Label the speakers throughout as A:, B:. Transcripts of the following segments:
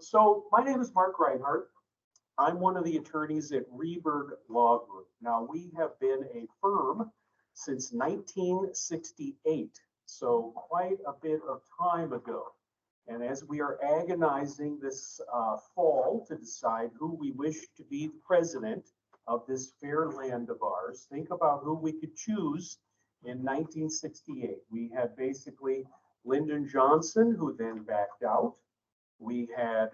A: So my name is Mark Reinhardt. I'm one of the attorneys at Rehberg Law Group. Now, we have been a firm since 1968, so quite a bit of time ago. And as we are agonizing this fall to decide who we wish to be the president of this fair land of ours, think about who we could choose in 1968. We had basically Lyndon Johnson, who then backed out. We had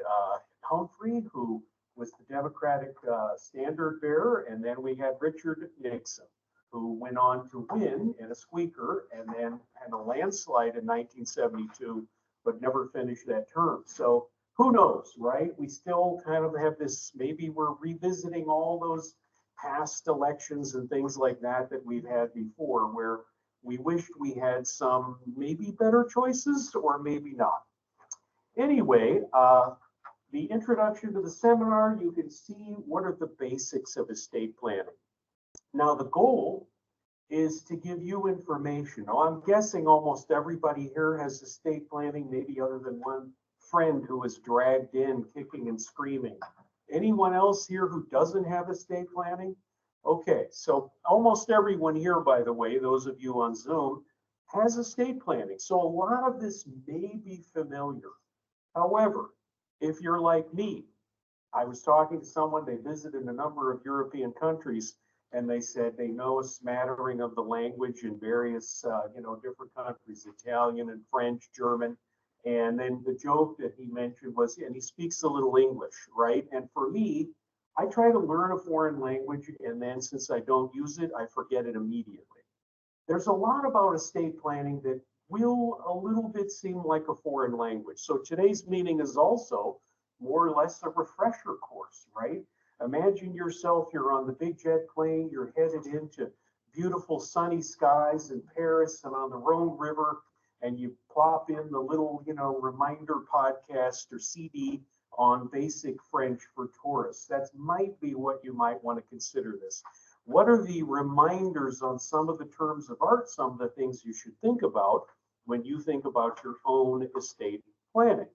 A: Humphrey, who was the Democratic standard bearer, and then we had Richard Nixon, who went on to win in a squeaker and then had a landslide in 1972, but never finished that term. So who knows, right? We still kind of have this, maybe we're revisiting all those past elections and things like that that we've had before, where we wished we had some maybe better choices or maybe not. Anyway, the introduction to the seminar, you can see what are the basics of estate planning. Now, the goal is to give you information. Now, I'm guessing almost everybody here has estate planning, maybe other than one friend who was dragged in kicking and screaming. Anyone else here who doesn't have estate planning? Okay, so almost everyone here, by the way, those of you on Zoom, has estate planning. So a lot of this may be familiar. However, if you're like me, I was talking to someone, they visited a number of European countries, and they said they know a smattering of the language in various, different countries, Italian and French, German. And then the joke that he mentioned was, and he speaks a little English, right? And for me, I try to learn a foreign language, and then since I don't use it, I forget it immediately. There's a lot about estate planning that will a little bit seem like a foreign language. So today's meeting is also more or less a refresher course, right? Imagine yourself, you're on the big jet plane, you're headed into beautiful sunny skies in Paris and on the Rhone River, and you plop in the little, reminder podcast or CD on basic French for tourists. That might be what you might want to consider this. What are the reminders on some of the terms of art, some of the things you should think about when you think about your own estate planning?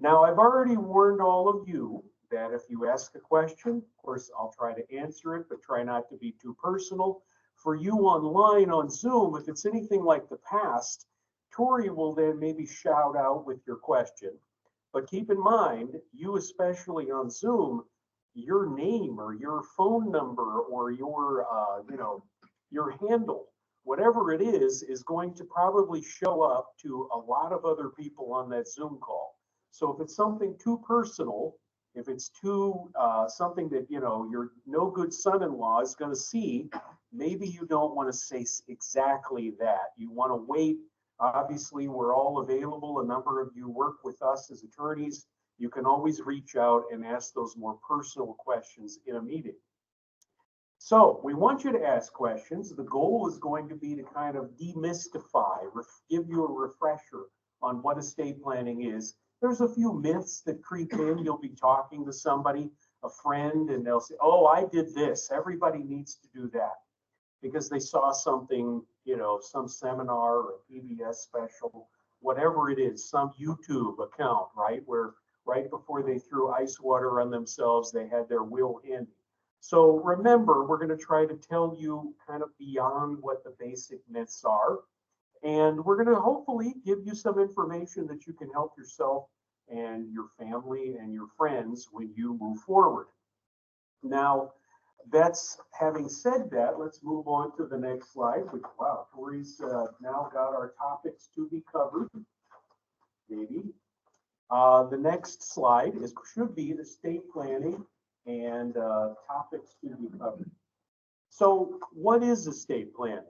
A: Now, I've already warned all of you that if you ask a question, of course, I'll try to answer it, but try not to be too personal. For you online on Zoom, if it's anything like the past, Tori will then maybe shout out with your question. But keep in mind, you especially on Zoom, your name or your phone number or your handle, whatever it is going to probably show up to a lot of other people on that Zoom call. So if it's something too personal, if it's too something that your no good son-in-law is going to see, maybe you don't want to say exactly that. You want to wait. Obviously, we're all available. A number of you work with us as attorneys. You can always reach out and ask those more personal questions in a meeting. So we want you to ask questions. The goal is going to be to kind of demystify, give you a refresher on what estate planning is. There's a few myths that creep in. You'll be talking to somebody, a friend, and they'll say, oh, I did this. Everybody needs to do that because they saw something, some seminar or a PBS special, whatever it is, some YouTube account, right? Where right before they threw ice water on themselves, they had their will handy. So remember, we're going to try to tell you kind of beyond what the basic myths are. And we're going to hopefully give you some information that you can help yourself and your family and your friends when you move forward. Now, that's having said that, let's move on to the next slide, which, wow, Tori's now got our topics to be covered, maybe. The next slide should be the estate planning and topics to be covered. So what is estate planning?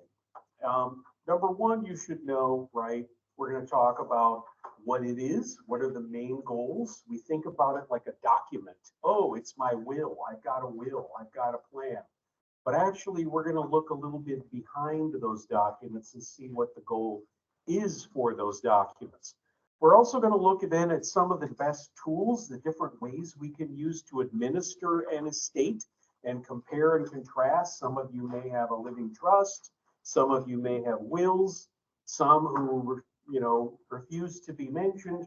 A: Number one, you should know, right? We're going to talk about what it is. What are the main goals? We think about it like a document. Oh, it's my will. I've got a will. I've got a plan. But actually, we're going to look a little bit behind those documents and see what the goal is for those documents. We're also going to look then at some of the best tools, the different ways we can use to administer an estate and compare and contrast. Some of you may have a living trust. Some of you may have wills. Some who refuse to be mentioned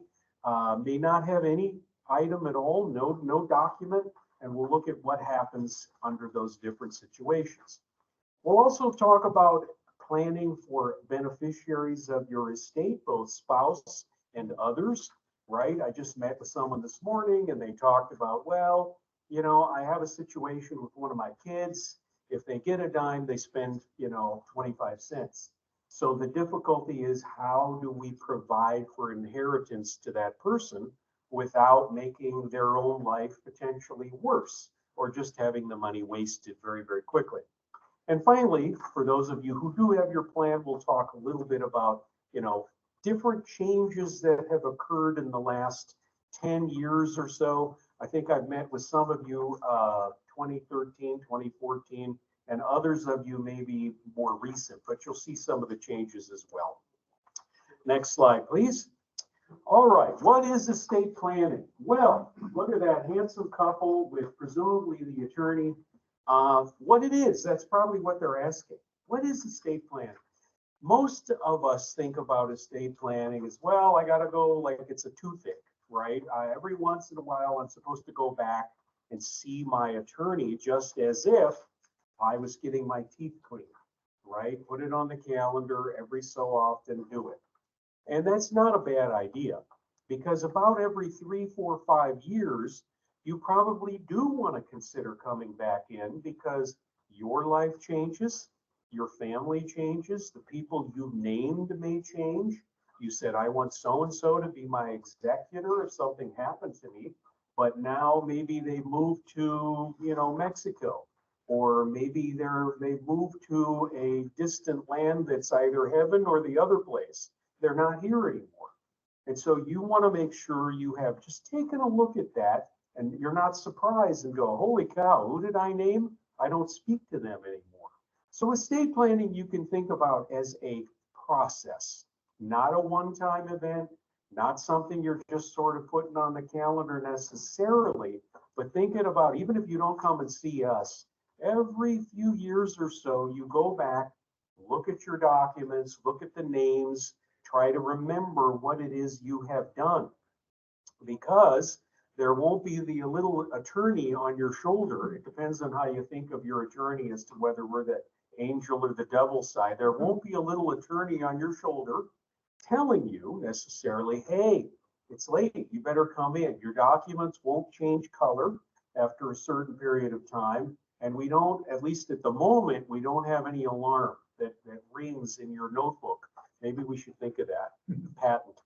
A: may not have any item at all, no document, and we'll look at what happens under those different situations. We'll also talk about planning for beneficiaries of your estate, both spouse and others, right? I just met with someone this morning and they talked about, well, you know, I have a situation with one of my kids. If they get a dime, they spend, 25 cents. So the difficulty is, how do we provide for inheritance to that person without making their own life potentially worse, or just having the money wasted very, very quickly? And finally, for those of you who do have your plan, we'll talk a little bit about, different changes that have occurred in the last 10 years or so. I think I've met with some of you 2013, 2014, and others of you maybe more recent, but you'll see some of the changes as well. Next slide, please. All right, what is estate planning? Well, look at that handsome couple with presumably the attorney. What it is, that's probably what they're asking. What is estate planning? Most of us think about estate planning as, well, I got to go like it's a toothache, right? Every once in a while, I'm supposed to go back and see my attorney, just as if I was getting my teeth cleaned, right? Put it on the calendar every so often, do it. And that's not a bad idea, because about every 3, 4, 5 years, you probably do want to consider coming back in, because your life changes, your family changes, the people you named may change. You said, I want so-and-so to be my executor if something happens to me, but now maybe they moved to, Mexico, or maybe they've moved to a distant land that's either heaven or the other place. They're not here anymore. And so you want to make sure you have just taken a look at that, and you're not surprised and go, holy cow, who did I name? I don't speak to them anymore. So estate planning you can think about as a process, not a one-time event, not something you're just sort of putting on the calendar necessarily, but thinking about, even if you don't come and see us, every few years or so, you go back, look at your documents, look at the names, try to remember what it is you have done, because there won't be the little attorney on your shoulder. It depends on how you think of your attorney as to whether we're the angel or the devil side. There won't be a little attorney on your shoulder telling you necessarily, hey, it's late, you better come in. Your documents won't change color after a certain period of time. And we don't, at least at the moment, we don't have any alarm that rings in your notebook. Maybe we should think of that patent.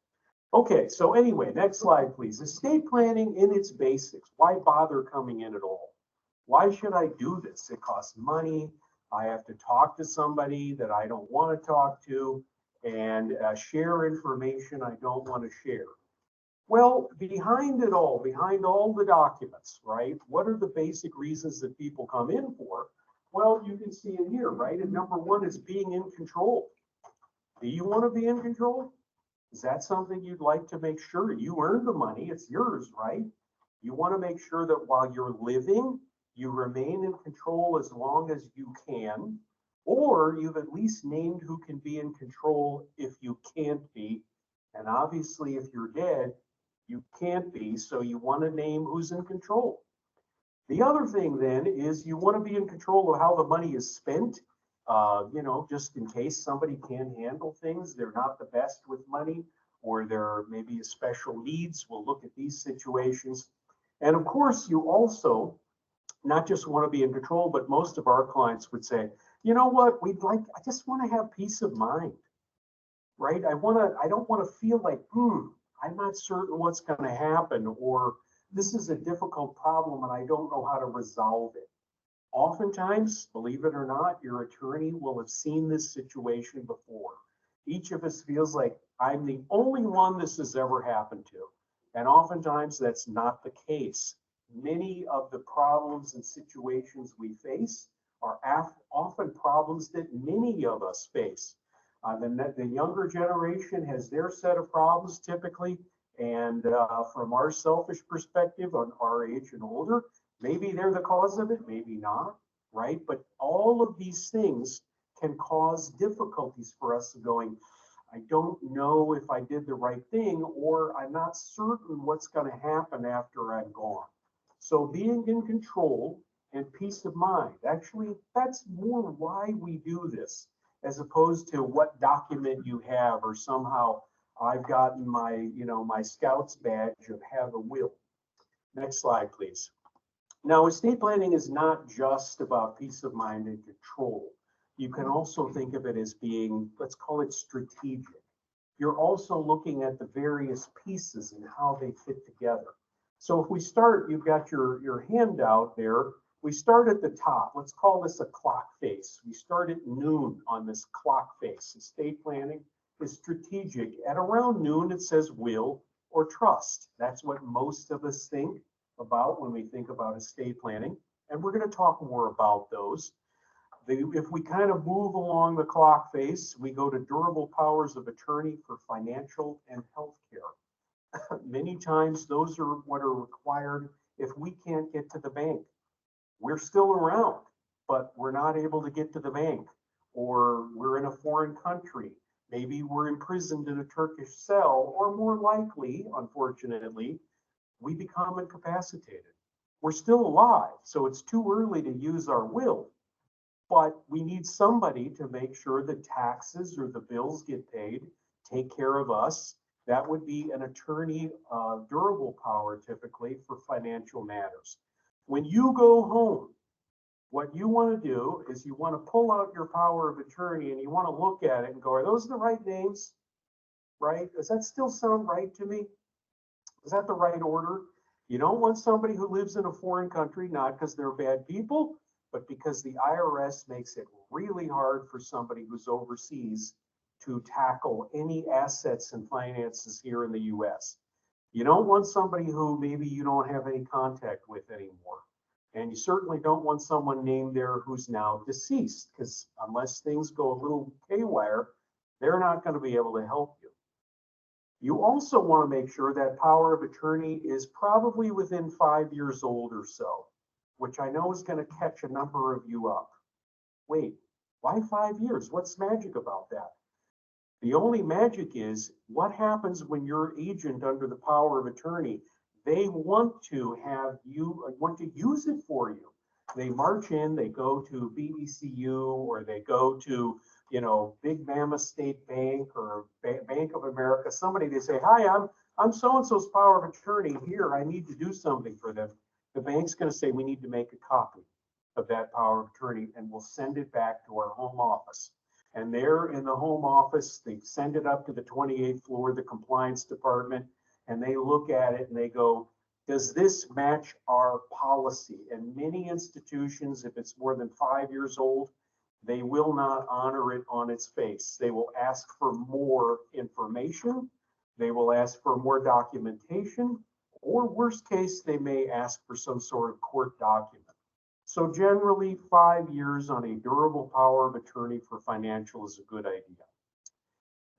A: Okay, so anyway, next slide, please. Estate planning in its basics. Why bother coming in at all? Why should I do this? It costs money. I have to talk to somebody that I don't want to talk to, and share information I don't want to share. Well, behind it all, behind all the documents, right? What are the basic reasons that people come in for? Well, you can see it here, right? And number one is being in control. Do you want to be in control? Is that something you'd like to make sure? You earned the money, it's yours, right? You want to make sure that while you're living, you remain in control as long as you can, or you've at least named who can be in control if you can't be. And obviously, if you're dead, you can't be, so you want to name who's in control. The other thing then is you want to be in control of how the money is spent. Just in case somebody can't handle things, they're not the best with money, or there may be special needs. We'll look at these situations. And of course, you also not just want to be in control, but most of our clients would say, you know what, I just want to have peace of mind, right? I don't want to feel like, I'm not certain what's going to happen, or this is a difficult problem and I don't know how to resolve it. Oftentimes, believe it or not, your attorney will have seen this situation before. Each of us feels like, I'm the only one this has ever happened to. And oftentimes that's not the case. Many of the problems and situations we face are often problems that many of us face. The younger generation has their set of problems typically, and from our selfish perspective on our age and older, maybe they're the cause of it, maybe not, right? But all of these things can cause difficulties for us going, I don't know if I did the right thing, or I'm not certain what's going to happen after I'm gone. So being in control and peace of mind, actually, that's more why we do this, as opposed to what document you have, or somehow I've gotten my, my Scouts badge of have a will. Next slide, please. Now, estate planning is not just about peace of mind and control. You can also think of it as being, let's call it strategic. You're also looking at the various pieces and how they fit together. So if we start, you've got your handout there. We start at the top. Let's call this a clock face. We start at noon on this clock face. Estate planning is strategic. At around noon, it says will or trust. That's what most of us think about when we think about estate planning. And we're going to talk more about those. If we kind of move along the clock face, we go to durable powers of attorney for financial and health care. Many times those are what are required if we can't get to the bank. We're still around, but we're not able to get to the bank, or we're in a foreign country. Maybe we're imprisoned in a Turkish cell, or more likely, unfortunately, we become incapacitated. We're still alive, so it's too early to use our will, but we need somebody to make sure the taxes or the bills get paid, take care of us. That would be an attorney, durable power typically for financial matters. When you go home, what you want to do is you want to pull out your power of attorney and you want to look at it and go, are those the right names? Right? Does that still sound right to me? Is that the right order? You don't want somebody who lives in a foreign country, not because they're bad people, but because the IRS makes it really hard for somebody who's overseas to tackle any assets and finances here in the US. You don't want somebody who maybe you don't have any contact with anymore. And you certainly don't want someone named there who's now deceased, because unless things go a little haywire, they're not going to be able to help you. You also want to make sure that power of attorney is probably within 5 years old or so, which I know is going to catch a number of you up. Wait, why 5 years? What's magic about that? The only magic is what happens when your agent under the power of attorney, they want to use it for you. They march in, they go to BECU, or they go to, Big Mama State Bank or Bank of America, somebody, they say, hi, I'm so-and-so's power of attorney here. I need to do something for them. The bank's going to say, we need to make a copy of that power of attorney, and we'll send it back to our home office. And there in the home office, they send it up to the 28th floor, the compliance department, and they look at it and they go, does this match our policy? And many institutions, if it's more than 5 years old, they will not honor it on its face. They will ask for more information. They will ask for more documentation, or worst case, they may ask for some sort of court document. So generally 5 years on a durable power of attorney for financial is a good idea.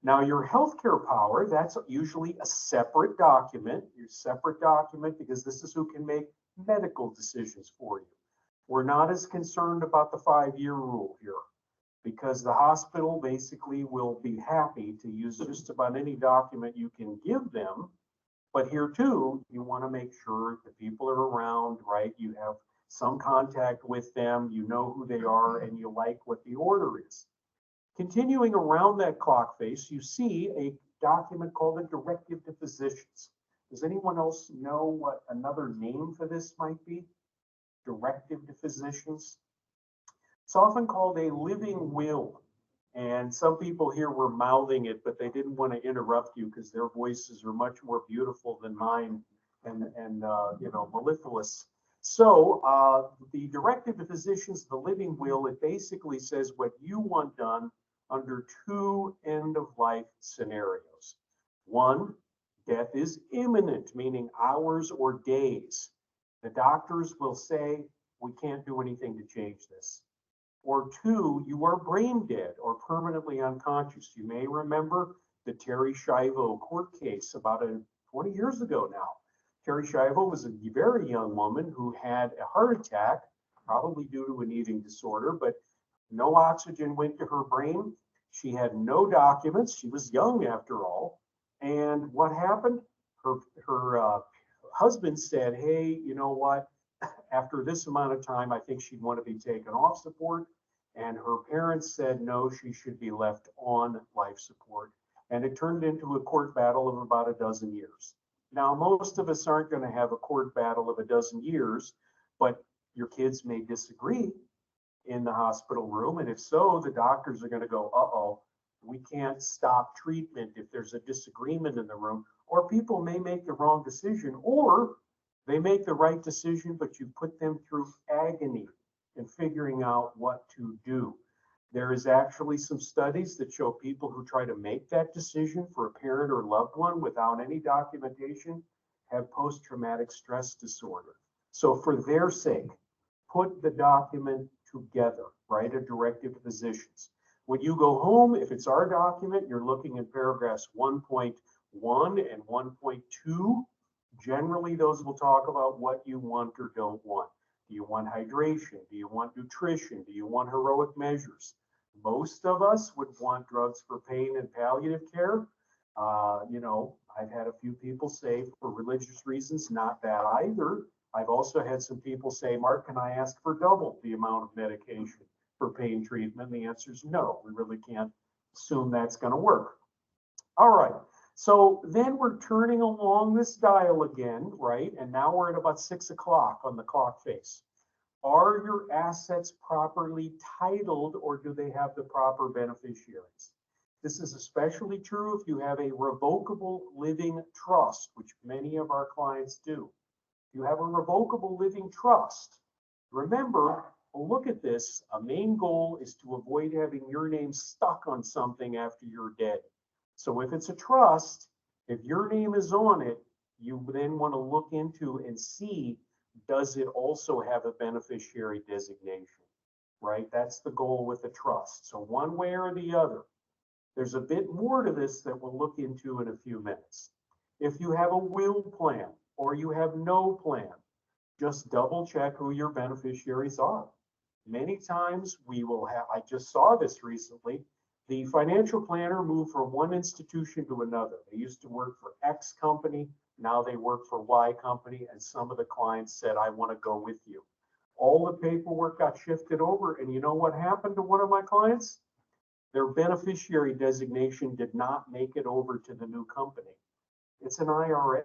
A: Now your healthcare power, that's usually a separate document, because this is who can make medical decisions for you. We're not as concerned about the 5-year rule here, because the hospital basically will be happy to use just about any document you can give them. But here too, you want to make sure the people are around, right? You have some contact with them, you know who they are, and you like what the order is. Continuing around that clock face, you see a document called a directive to physicians. Does anyone else know what another name for this might be? Directive to physicians. It's often called a living will. And some people here were mouthing it, but they didn't want to interrupt you because their voices are much more beautiful than mine and mellifluous. So the directive to physicians, the living will, it basically says what you want done under 2 end-of-life scenarios. 1, death is imminent, meaning hours or days. The doctors will say, we can't do anything to change this. Or 2, you are brain dead or permanently unconscious. You may remember the Terri Schiavo court case about 20 years ago now. Terri Schiavo was a very young woman who had a heart attack, probably due to an eating disorder, but no oxygen went to her brain. She had no documents. She was young after all. And what happened? Her husband said, hey, you know what? After this amount of time, I think she'd want to be taken off support. And her parents said, no, she should be left on life support. And it turned into a court battle of about a dozen years. Now, most of us aren't going to have a court battle of a dozen years, but your kids may disagree in the hospital room. And if so, the doctors are going to go, uh-oh, we can't stop treatment if there's a disagreement in the room. Or people may make the wrong decision, or they make the right decision, but you put them through agony in figuring out what to do. There is actually some studies that show people who try to make that decision for a parent or loved one without any documentation have post-traumatic stress disorder. So for their sake, put the document together, write a directive to physicians. When you go home, if it's our document, you're looking at paragraphs 1.1 and 1.2. Generally, those will talk about what you want or don't want. Do you want hydration? Do you want nutrition? Do you want heroic measures? Most of us would want drugs for pain and palliative care. I've had a few people say for religious reasons, not that either. I've also had some people say, Mark, can I ask for double the amount of medication for pain treatment? And the answer is no, we really can't assume that's going to work. All right. So then we're turning along this dial again, right? And now we're at about 6 o'clock on the clock face. Are your assets properly titled, or do they have the proper beneficiaries? This is especially true if you have a revocable living trust, which many of our clients do. If you have a revocable living trust, remember, look at this. A main goal is to avoid having your name stuck on something after you're dead. So if it's a trust, if your name is on it, you then want to look into and see, does it also have a beneficiary designation, right? That's the goal with the trust. So one way or the other. There's a bit more to this that we'll look into in a few minutes. If you have a will plan or you have no plan, just double check who your beneficiaries are. Many times we will have, I just saw this recently, the financial planner moved from one institution to another. They used to work for X company, now they work for Y company, and some of the clients said, I want to go with you. All the paperwork got shifted over, and you know what happened to one of my clients? Their beneficiary designation did not make it over to the new company. It's an IRA.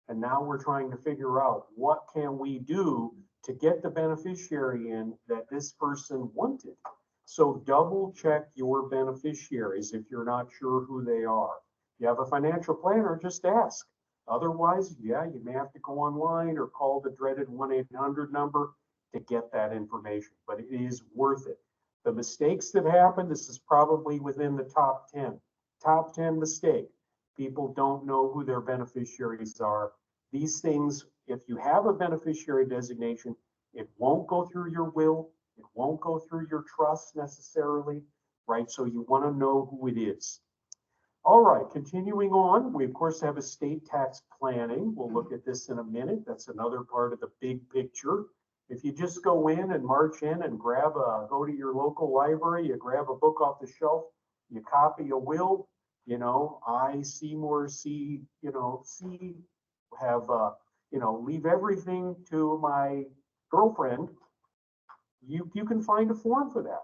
A: And now we're trying to figure out what can we do to get the beneficiary in that this person wanted. So double check your beneficiaries if you're not sure who they are. If you have a financial planner, just ask. Otherwise, yeah, you may have to go online or call the dreaded 1-800 number to get that information, but it is worth it. The mistakes that happen, this is probably within the top 10. Top 10 mistake. People don't know who their beneficiaries are. These things, if you have a beneficiary designation, it won't go through your will. It won't go through your trust necessarily, right? So you want to know who it is. All right, continuing on, we of course have estate tax planning. We'll look at this in a minute. That's another part of the big picture. If you just go in and march in and go to your local library, you grab a book off the shelf, you copy a will, I, Seymour, leave everything to my girlfriend, you can find a form for that,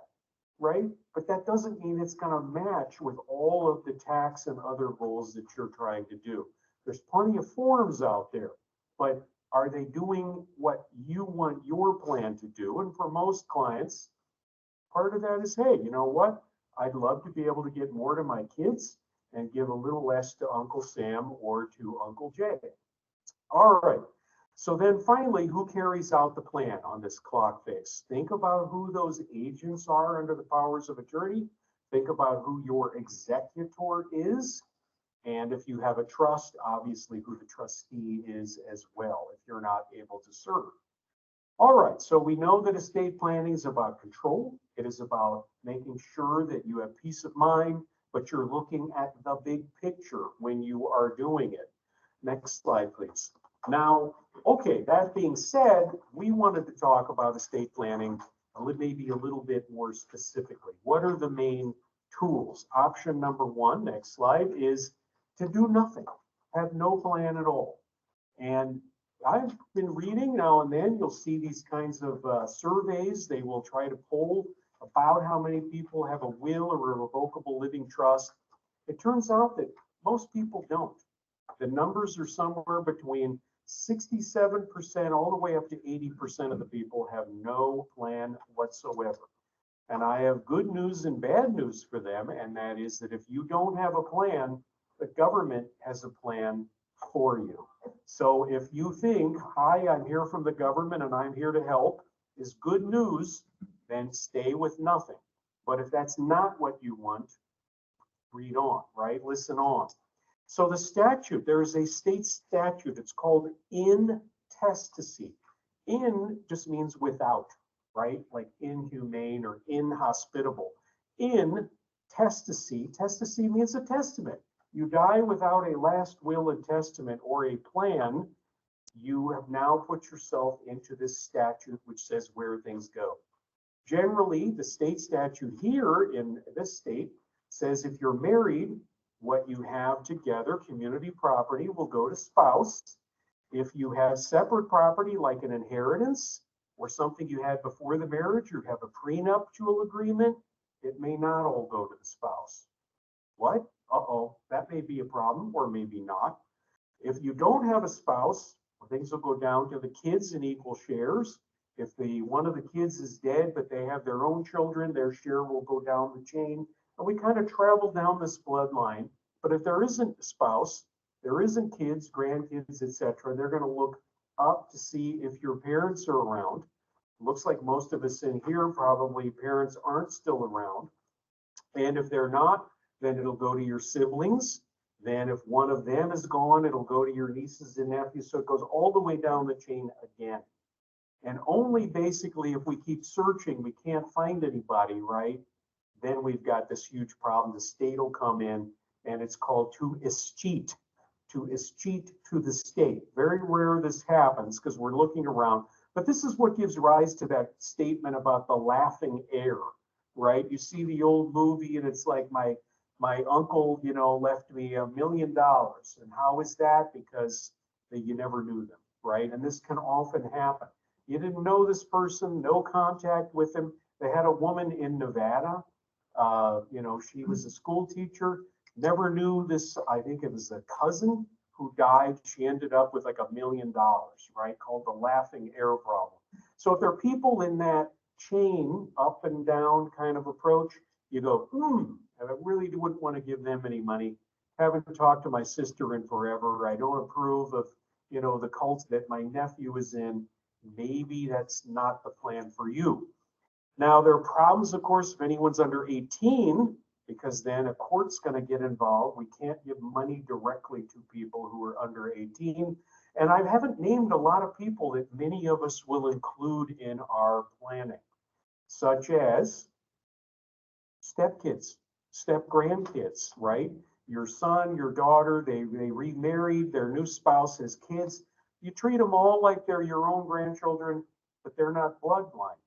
A: right? But that doesn't mean it's going to match with all of the tax and other goals that you're trying to do. There's plenty of forms out there, but are they doing what you want your plan to do? And for most clients, part of that is, hey, you know what? I'd love to be able to get more to my kids and give a little less to Uncle Sam or to Uncle Jay. All right. So then finally, who carries out the plan on this clock face? Think about who those agents are under the powers of attorney. Think about who your executor is. And if you have a trust, obviously who the trustee is as well, if you're not able to serve. All right, so we know that estate planning is about control. It is about making sure that you have peace of mind, but you're looking at the big picture when you are doing it. Next slide, please. Now, okay, that being said, we wanted to talk about estate planning maybe a little bit more specifically. What are the main tools. Option number one, next slide, is to do nothing, have no plan at all. And I've been reading now and then, you'll see these kinds of surveys. They will try to poll about how many people have a will or a revocable living trust. It turns out that most people don't. The numbers are somewhere between 67% all the way up to 80% of the people have no plan whatsoever. And I have good news and bad news for them, and that is that if you don't have a plan, the government has a plan for you. So if you think, hi, I'm here from the government and I'm here to help, is good news, then stay with nothing. But if that's not what you want, read on, right? Listen on. So the statute, there is a state statute. It's called intestacy. In just means without, right? Like inhumane or inhospitable. Intestacy, testacy means a testament. You die without a last will and testament or a plan, you have now put yourself into this statute which says where things go. Generally, the state statute here in this state says if you're married, what you have together, community property, will go to spouse. If you have separate property like an inheritance or something you had before the marriage, you have a prenuptial agreement, it may not all go to the spouse. What? Uh-oh, that may be a problem or maybe not. If you don't have a spouse, things will go down to the kids in equal shares. If one of the kids is dead, but they have their own children, their share will go down the chain. And we kind of travel down this bloodline. But if there isn't a spouse, there isn't kids, grandkids, etc., they're going to look up to see if your parents are around. Looks like most of us in here probably parents aren't still around. And if they're not, then it'll go to your siblings. Then if one of them is gone, it'll go to your nieces and nephews. So it goes all the way down the chain again. And only basically if we keep searching, we can't find anybody, right? Then we've got this huge problem. The state will come in and it's called to escheat to the state. Very rare this happens because we're looking around. But this is what gives rise to that statement about the laughing heir, right? You see the old movie and it's like my uncle, left me $1 million. And how is that? Because you never knew them, right? And this can often happen. You didn't know this person, no contact with them. They had a woman in Nevada. She was a school teacher, never knew this. I think it was a cousin who died. She ended up with like $1 million, right? Called the laughing heir problem. So if there are people in that chain, up and down kind of approach, you go, I really wouldn't want to give them any money. Haven't talked to my sister in forever. I don't approve of, the cult that my nephew is in. Maybe that's not the plan for you. Now, there are problems, of course, if anyone's under 18, because then a court's going to get involved. We can't give money directly to people who are under 18. And I haven't named a lot of people that many of us will include in our planning, such as stepkids, step-grandkids, right? Your son, your daughter, they remarried, their new spouse has kids. You treat them all like they're your own grandchildren, but they're not bloodline,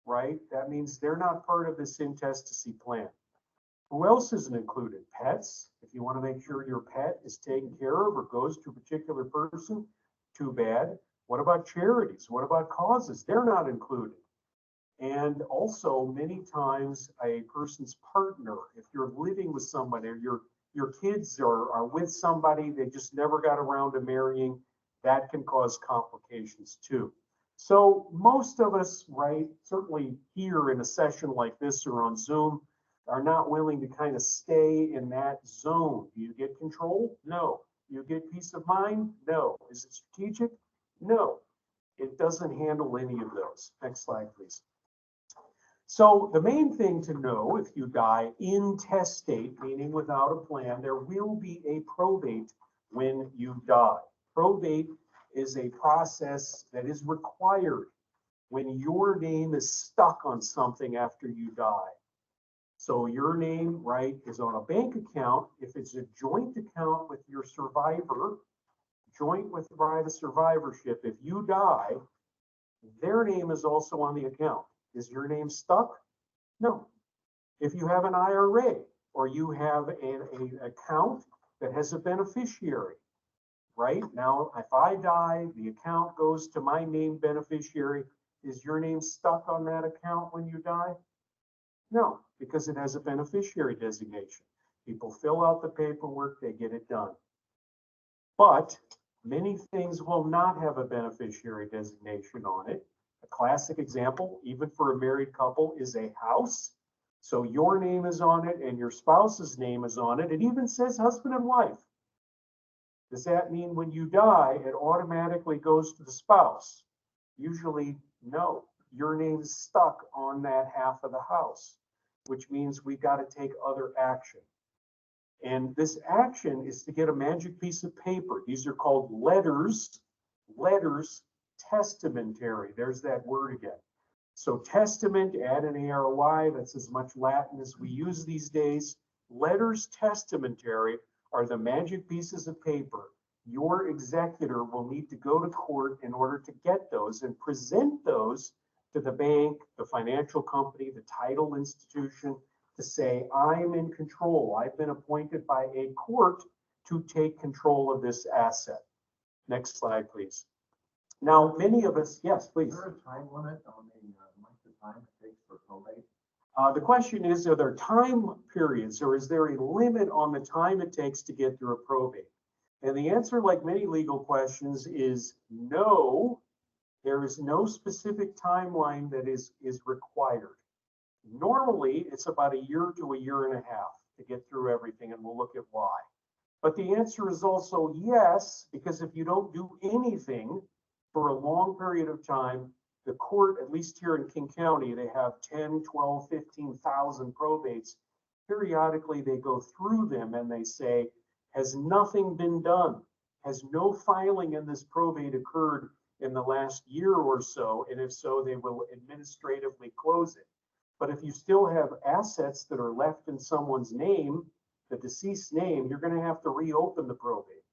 A: right? That means they're not part of this intestacy plan. Who else isn't included? Pets. If you want to make sure your pet is taken care of or goes to a particular person, too bad. What about charities? What about causes? They're not included. And also, many times, a person's partner, if you're living with someone or your kids are with somebody, they just never got around to marrying, that can cause complications too. So most of us, right, certainly here in a session like this or on Zoom, are not willing to kind of stay in that zone. Do you get control? No. You get peace of mind? No. Is it strategic? No. It doesn't handle any of those. Next slide, please. So the main thing to know if you die intestate, meaning without a plan, there will be a probate when you die. Probate is a process that is required when your name is stuck on something after you die. So your name, right, is on a bank account. If it's a joint account with your survivor, joint with by the survivorship, if you die, their name is also on the account. Is your name stuck? No. If you have an IRA or you have an account that has a beneficiary, right? Now, if I die, the account goes to my named beneficiary. Is your name stuck on that account when you die? No, because it has a beneficiary designation. People fill out the paperwork, they get it done. But many things will not have a beneficiary designation on it. A classic example, even for a married couple, is a house. So your name is on it and your spouse's name is on it. It even says husband and wife. Does that mean when you die, it automatically goes to the spouse? Usually, no. Your name's stuck on that half of the house, which means we got to take other action. And this action is to get a magic piece of paper. These are called letters testamentary. There's that word again. So testament, add an ARY, that's as much Latin as we use these days. Letters testamentary are the magic pieces of paper. Your executor will need to go to court in order to get those and present those to the bank, the financial company, the title institution, to say, I'm in control. I've been appointed by a court to take control of this asset. Next slide, please. Now, many of us, yes, please.
B: Is there a time limit on the length of time it takes for probate?
A: The question is, are there time periods or is there a limit on the time it takes to get through a probate? And the answer, like many legal questions, is no. There is no specific timeline that is required. Normally, it's about a year to a year and a half to get through everything, and we'll look at why. But the answer is also yes, because if you don't do anything for a long period of time, the court, at least here in King County, they have 10, 12, 15,000 probates. Periodically, they go through them and they say, has nothing been done? Has no filing in this probate occurred in the last year or so? And if so, they will administratively close it. But if you still have assets that are left in someone's name, the deceased name, you're going to have to reopen the probate,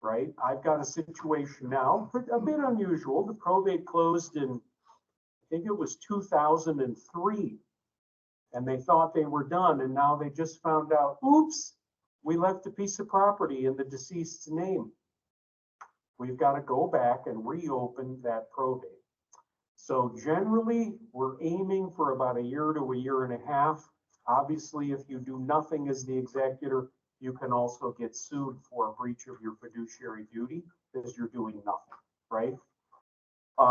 A: right? I've got a situation now, a bit unusual. The probate closed in, I think it was 2003, and they thought they were done. And now they just found out, oops, we left a piece of property in the deceased's name. We've got to go back and reopen that probate. So generally, we're aiming for about a year to a year and a half. Obviously, if you do nothing as the executor, you can also get sued for a breach of your fiduciary duty because you're doing nothing, right?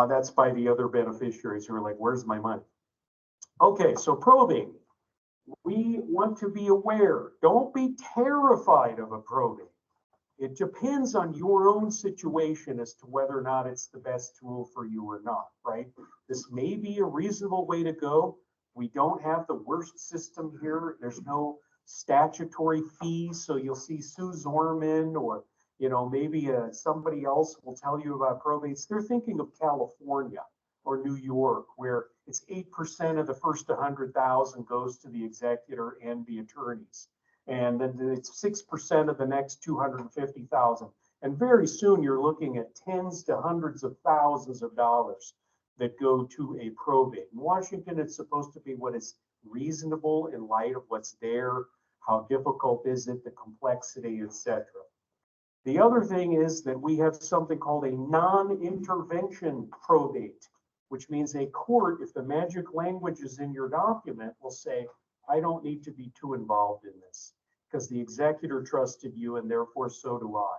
A: That's by the other beneficiaries who are like, where's my money? Okay, so probate. We want to be aware. Don't be terrified of a probate. It depends on your own situation as to whether or not it's the best tool for you or not, right? This may be a reasonable way to go. We don't have the worst system here. There's no statutory fees. So you'll see Sue Zorman or, maybe somebody else will tell you about probates. They're thinking of California or New York, where it's 8% of the first 100,000 goes to the executor and the attorneys. And then it's 6% of the next 250,000. And very soon you're looking at tens to hundreds of thousands of dollars that go to a probate. In Washington, it's supposed to be what is reasonable in light of what's there, how difficult is it, the complexity, etc. The other thing is that we have something called a non-intervention probate, which means a court, if the magic language is in your document, will say, I don't need to be too involved in this because the executor trusted you and therefore so do I.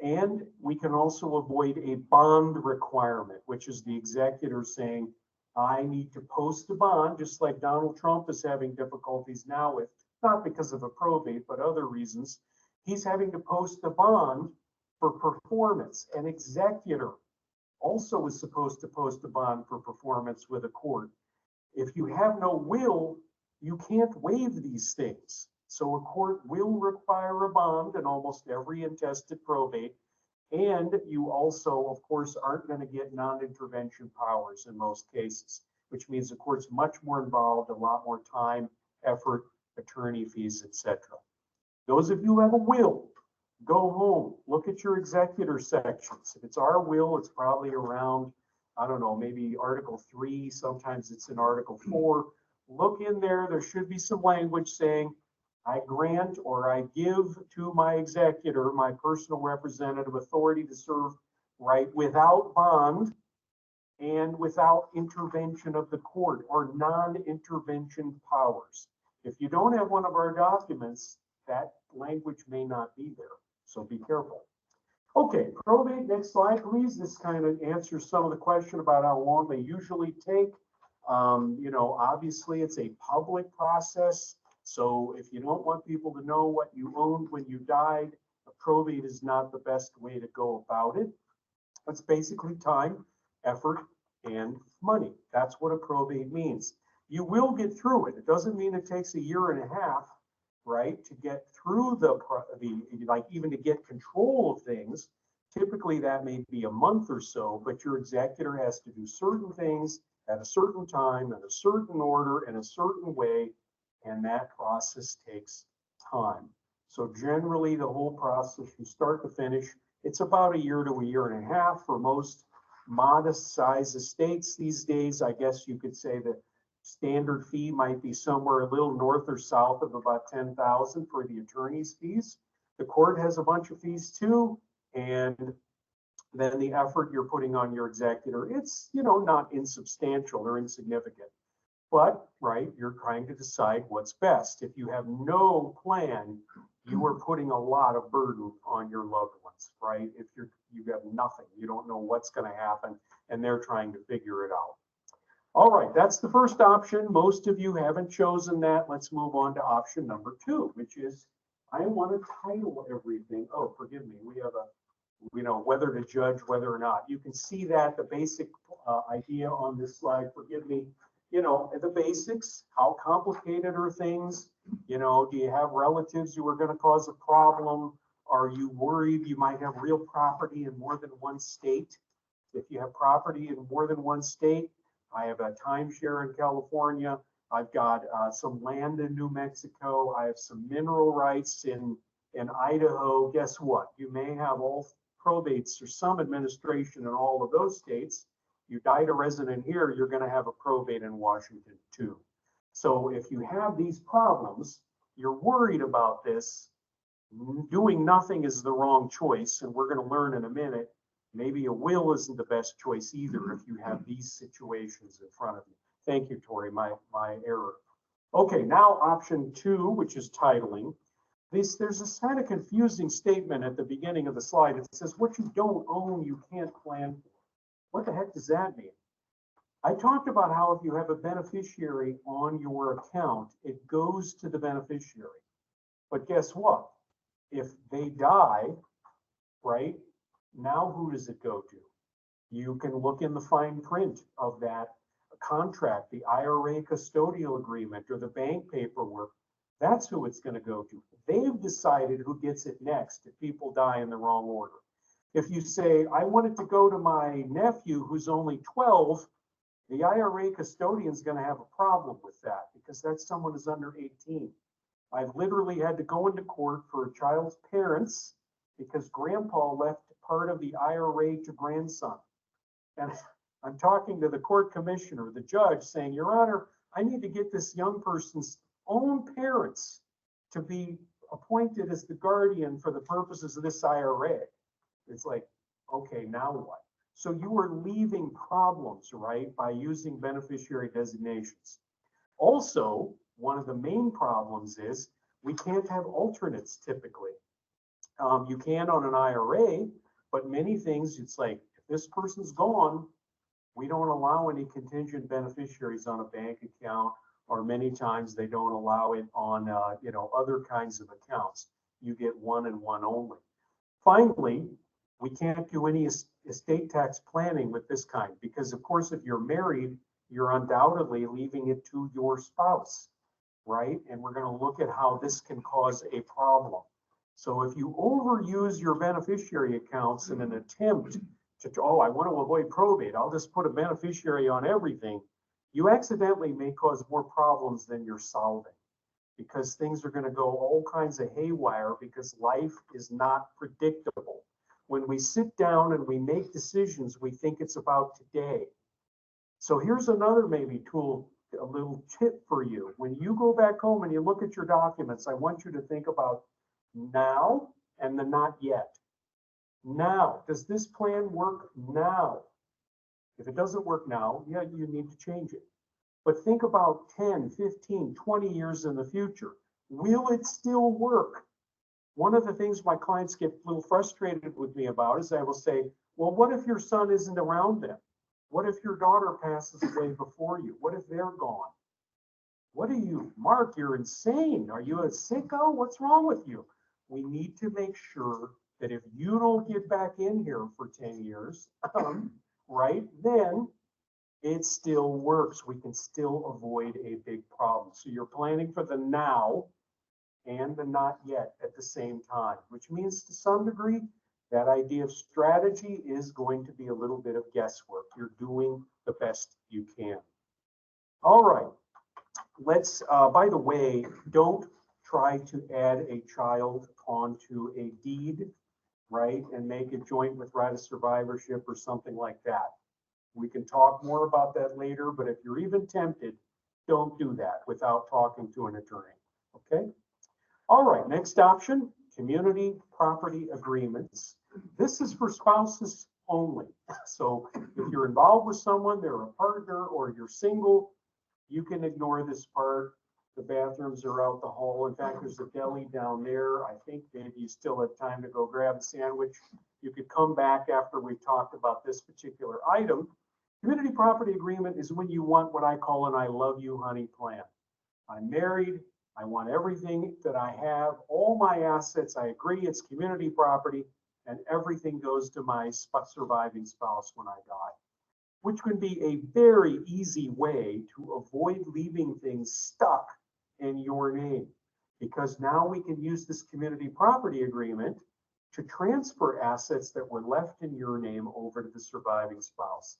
A: And we can also avoid a bond requirement, which is the executor saying, I need to post a bond, just like Donald Trump is having difficulties now with, not because of a probate, but other reasons. He's having to post a bond for performance. An executor also is supposed to post a bond for performance with a court. If you have no will, you can't waive these things. So a court will require a bond in almost every intested probate. And you also, of course, aren't going to get non-intervention powers in most cases, which means the court's much more involved, a lot more time, effort, attorney fees, etc. Those of you who have a will, go home, look at your executor sections. If it's our will, it's probably around, I don't know, maybe Article 3, sometimes it's in Article 4. look in there, there should be some language saying, I grant or I give to my executor, my personal representative, authority to serve, right, without bond and without intervention of the court or non-intervention powers. If you don't have one of our documents, that language may not be there. So be careful. Okay, probate, next slide, please. This kind of answers some of the question about how long they usually take. Obviously it's a public process. So if you don't want people to know what you owned when you died, a probate is not the best way to go about it. It's basically time, effort, and money. That's what a probate means. You will get through it. It doesn't mean it takes a year and a half, right, to get through like even to get control of things. Typically that may be a month or so, but your executor has to do certain things at a certain time, in a certain order, in a certain way, and that process takes time. So generally the whole process from start to finish, it's about a year to a year and a half for most modest size estates these days. I guess you could say the standard fee might be somewhere a little north or south of about $10,000 for the attorney's fees. The court has a bunch of fees too, and then the effort you're putting on your executor, it's not insubstantial or insignificant. But, right, you're trying to decide what's best. If you have no plan, you are putting a lot of burden on your loved ones, right? If you have nothing, you don't know what's going to happen, and they're trying to figure it out. All right, that's the first option. Most of you haven't chosen that. Let's move on to option number 2, which is I want to title everything. Oh, forgive me. We have whether to judge whether or not. You can see that the basic idea on this slide. Forgive me. The basics, how complicated are things? Do you have relatives who are going to cause a problem? Are you worried you might have real property in more than one state? If you have property in more than one state, I have a timeshare in California. I've got some land in New Mexico. I have some mineral rights in Idaho. Guess what? You may have all probates or some administration in all of those states. You died a resident here, you're going to have a probate in Washington too. So if you have these problems, you're worried about this, doing nothing is the wrong choice. And we're going to learn in a minute, maybe a will isn't the best choice either if you have these situations in front of you. Thank you, Tori, my error. Okay, now option 2, which is titling. There's a kind of confusing statement at the beginning of the slide. It says, what you don't own, you can't plan for. What the heck does that mean? I talked about how if you have a beneficiary on your account, it goes to the beneficiary. But guess what? If they die, right, now who does it go to? You can look in the fine print of that contract, the IRA custodial agreement or the bank paperwork. That's who it's going to go to. They've decided who gets it next if people die in the wrong order. If you say, I want it to go to my nephew who's only 12, the IRA custodian is going to have a problem with that because that's someone who's under 18. I've literally had to go into court for a child's parents because grandpa left part of the IRA to grandson. And I'm talking to the court commissioner, the judge, saying, Your Honor, I need to get this young person's own parents to be appointed as the guardian for the purposes of this IRA. It's like, okay, now what? So you are leaving problems, right, by using beneficiary designations. Also, one of the main problems is we can't have alternates typically. You can on an IRA, but many things, it's like, if this person's gone, we don't allow any contingent beneficiaries on a bank account, or many times they don't allow it on, other kinds of accounts. You get one and one only. Finally, we can't do any estate tax planning with this kind because, of course, if you're married, you're undoubtedly leaving it to your spouse, right? And we're going to look at how this can cause a problem. So if you overuse your beneficiary accounts in an attempt to, I want to avoid probate, I'll just put a beneficiary on everything, you accidentally may cause more problems than you're solving because things are going to go all kinds of haywire because life is not predictable. When we sit down and we make decisions, we think it's about today. So here's another maybe tool a little tip for you. When you go back home and you look at your documents, I want you to think about now and the not yet. Now, does this plan work now? If it doesn't work now, yeah, you need to change it. But think about 10, 15, 20 years in the future. Will it still work? One of the things my clients get a little frustrated with me about is I will say, well, what if your son isn't around then? What if your daughter passes away before you? What if they're gone? What are you, Mark, you're insane. Are you a sicko? What's wrong with you? We need to make sure that if you don't get back in here for 10 years, right, then it still works. We can still avoid a big problem. So you're planning for the now and the not yet at the same time, which means to some degree, that idea of strategy is going to be a little bit of guesswork. You're doing the best you can. All right. Let's, by the way, don't try to add a child onto a deed, right, and make it joint with right of survivorship or something like that. We can talk more about that later, but if you're even tempted, don't do that without talking to an attorney, okay? All right, next option, community property agreements. This is for spouses only. So if you're involved with someone, they're a partner, or you're single, you can ignore this part. The bathrooms are out the hall. In fact, there's a deli down there. I think maybe you still have time to go grab a sandwich. You could come back after we've talked about this particular item. Community property agreement is when you want what I call an I love you, honey plan. I'm married. I want everything that I have, all my assets. I agree it's community property, and everything goes to my surviving spouse when I die, which can be a very easy way to avoid leaving things stuck in your name, because now we can use this community property agreement to transfer assets that were left in your name over to the surviving spouse.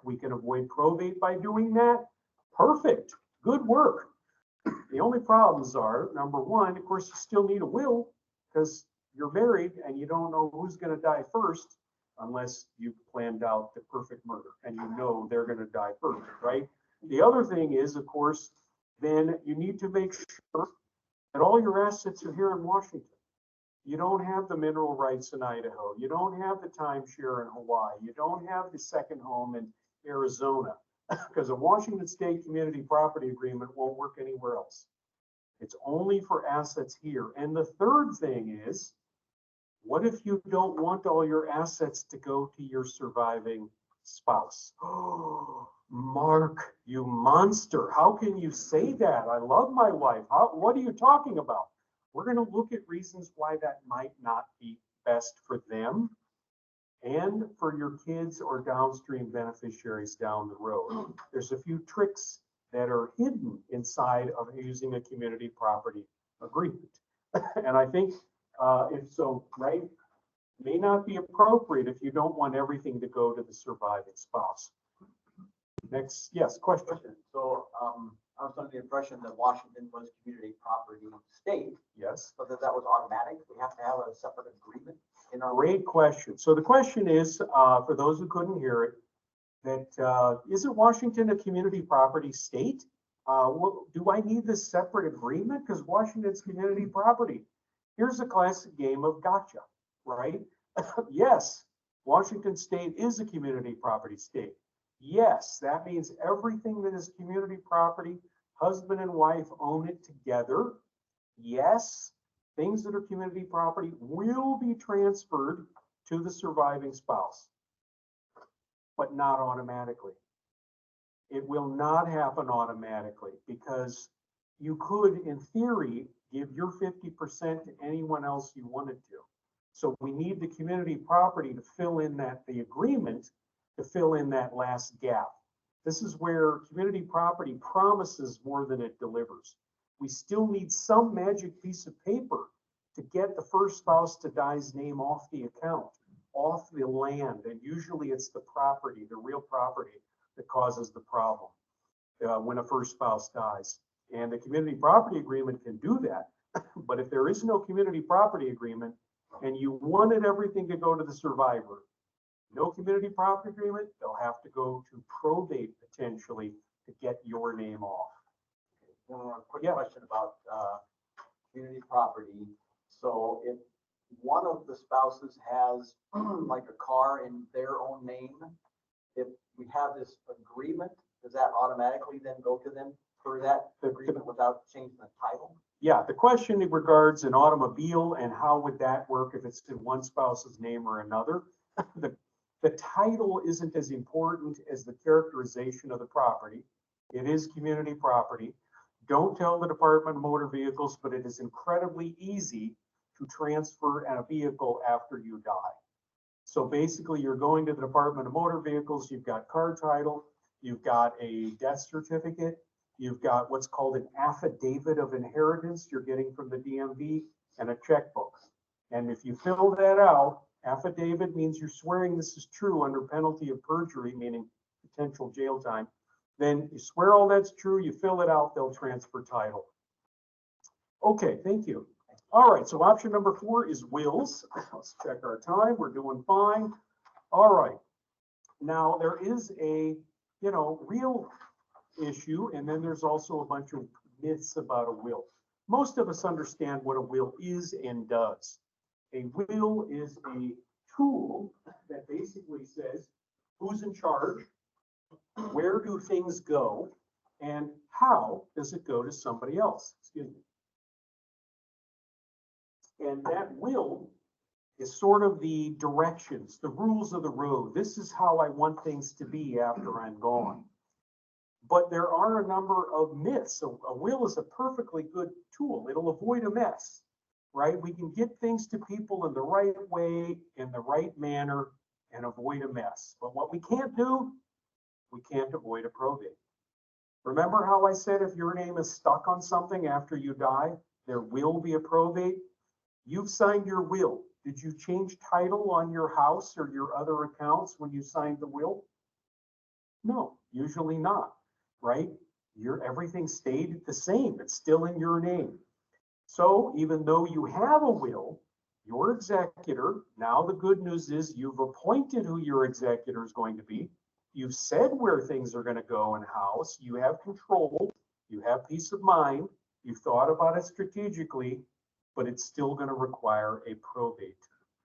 A: We can avoid probate by doing that. Perfect. Good work. The only problems are, number one, of course, you still need a will because you're married and you don't know who's going to die first unless you've planned out the perfect murder and you know they're going to die first, right? The other thing is, of course, then you need to make sure that all your assets are here in Washington. You don't have the mineral rights in Idaho. You don't have the timeshare in Hawaii. You don't have the second home in Arizona, because a Washington State community property agreement won't work anywhere else. It's only for assets here. And the third thing is, what if you don't want all your assets to go to your surviving spouse? Oh, Mark, you monster. How can you say that? I love my wife. What are you talking about? We're going to look at reasons why that might not be best for them and for your kids or downstream beneficiaries down the road. There's a few tricks that are hidden inside of using a community property agreement. And I think if so, right, may not be appropriate if you don't want everything to go to the surviving spouse. Next, yes, question.
B: So I was under the impression that Washington was community property state,
A: Yes.
B: but that was automatic. We have to have a separate agreement in our.
A: Great question. So the question is, for those who couldn't hear it, that isn't Washington a community property state? Do I need this separate agreement? Because Washington's community property. Here's a classic game of gotcha, right? Yes, Washington State is a community property state. Yes, that means everything that is community property, husband and wife own it together. Yes, things that are community property will be transferred to the surviving spouse, but not automatically. It will not happen automatically because you could, in theory, give your 50% to anyone else you wanted to. So we need the community property to fill in the agreement to fill in that last gap. This is where community property promises more than it delivers. We still need some magic piece of paper to get the first spouse to die's name off the account, off the land. And usually it's the property, the real property, that causes the problem when a first spouse dies. And the community property agreement can do that. But if there is no community property agreement and you wanted everything to go to the survivor, no community property agreement, they'll have to go to probate potentially to get your name off.
B: One more quick
A: Yeah.
B: question about, community property. So if one of the spouses has like a car in their own name, if we have this agreement, does that automatically then go to them for that agreement without changing the title?
A: Yeah, the question regards an automobile and how would that work if it's in one spouse's name or another? The title isn't as important as the characterization of the property. It is community property. Don't tell the Department of Motor Vehicles, but it is incredibly easy to transfer a vehicle after you die. So basically, you're going to the Department of Motor Vehicles, you've got car title, you've got a death certificate, you've got what's called an affidavit of inheritance you're getting from the DMV, and a checkbook. And if you fill that out, affidavit means you're swearing this is true under penalty of perjury, meaning potential jail time. Then you swear all that's true, you fill it out, they'll transfer title. Okay, thank you. All right, so option number 4 is wills. Let's check our time. We're doing fine. All right. Now there is a, real issue, and then there's also a bunch of myths about a will. Most of us understand what a will is and does. A will is a tool that basically says who's in charge, where do things go, and how does it go to somebody else? Excuse me. And that will is sort of the directions, the rules of the road. This is how I want things to be after I'm gone. But there are a number of myths. So a will is a perfectly good tool. It'll avoid a mess, right? We can get things to people in the right way, in the right manner, and avoid a mess. But what we can't do, we can't avoid a probate. Remember how I said if your name is stuck on something after you die, there will be a probate? You've signed your will. Did you change title on your house or your other accounts when you signed the will? No, usually not, right? Everything stayed the same. It's still in your name. So even though you have a will, your executor, now the good news is you've appointed who your executor is going to be. You've said where things are going to go and how. So you have control. You have peace of mind. You've thought about it strategically, but it's still going to require a probate.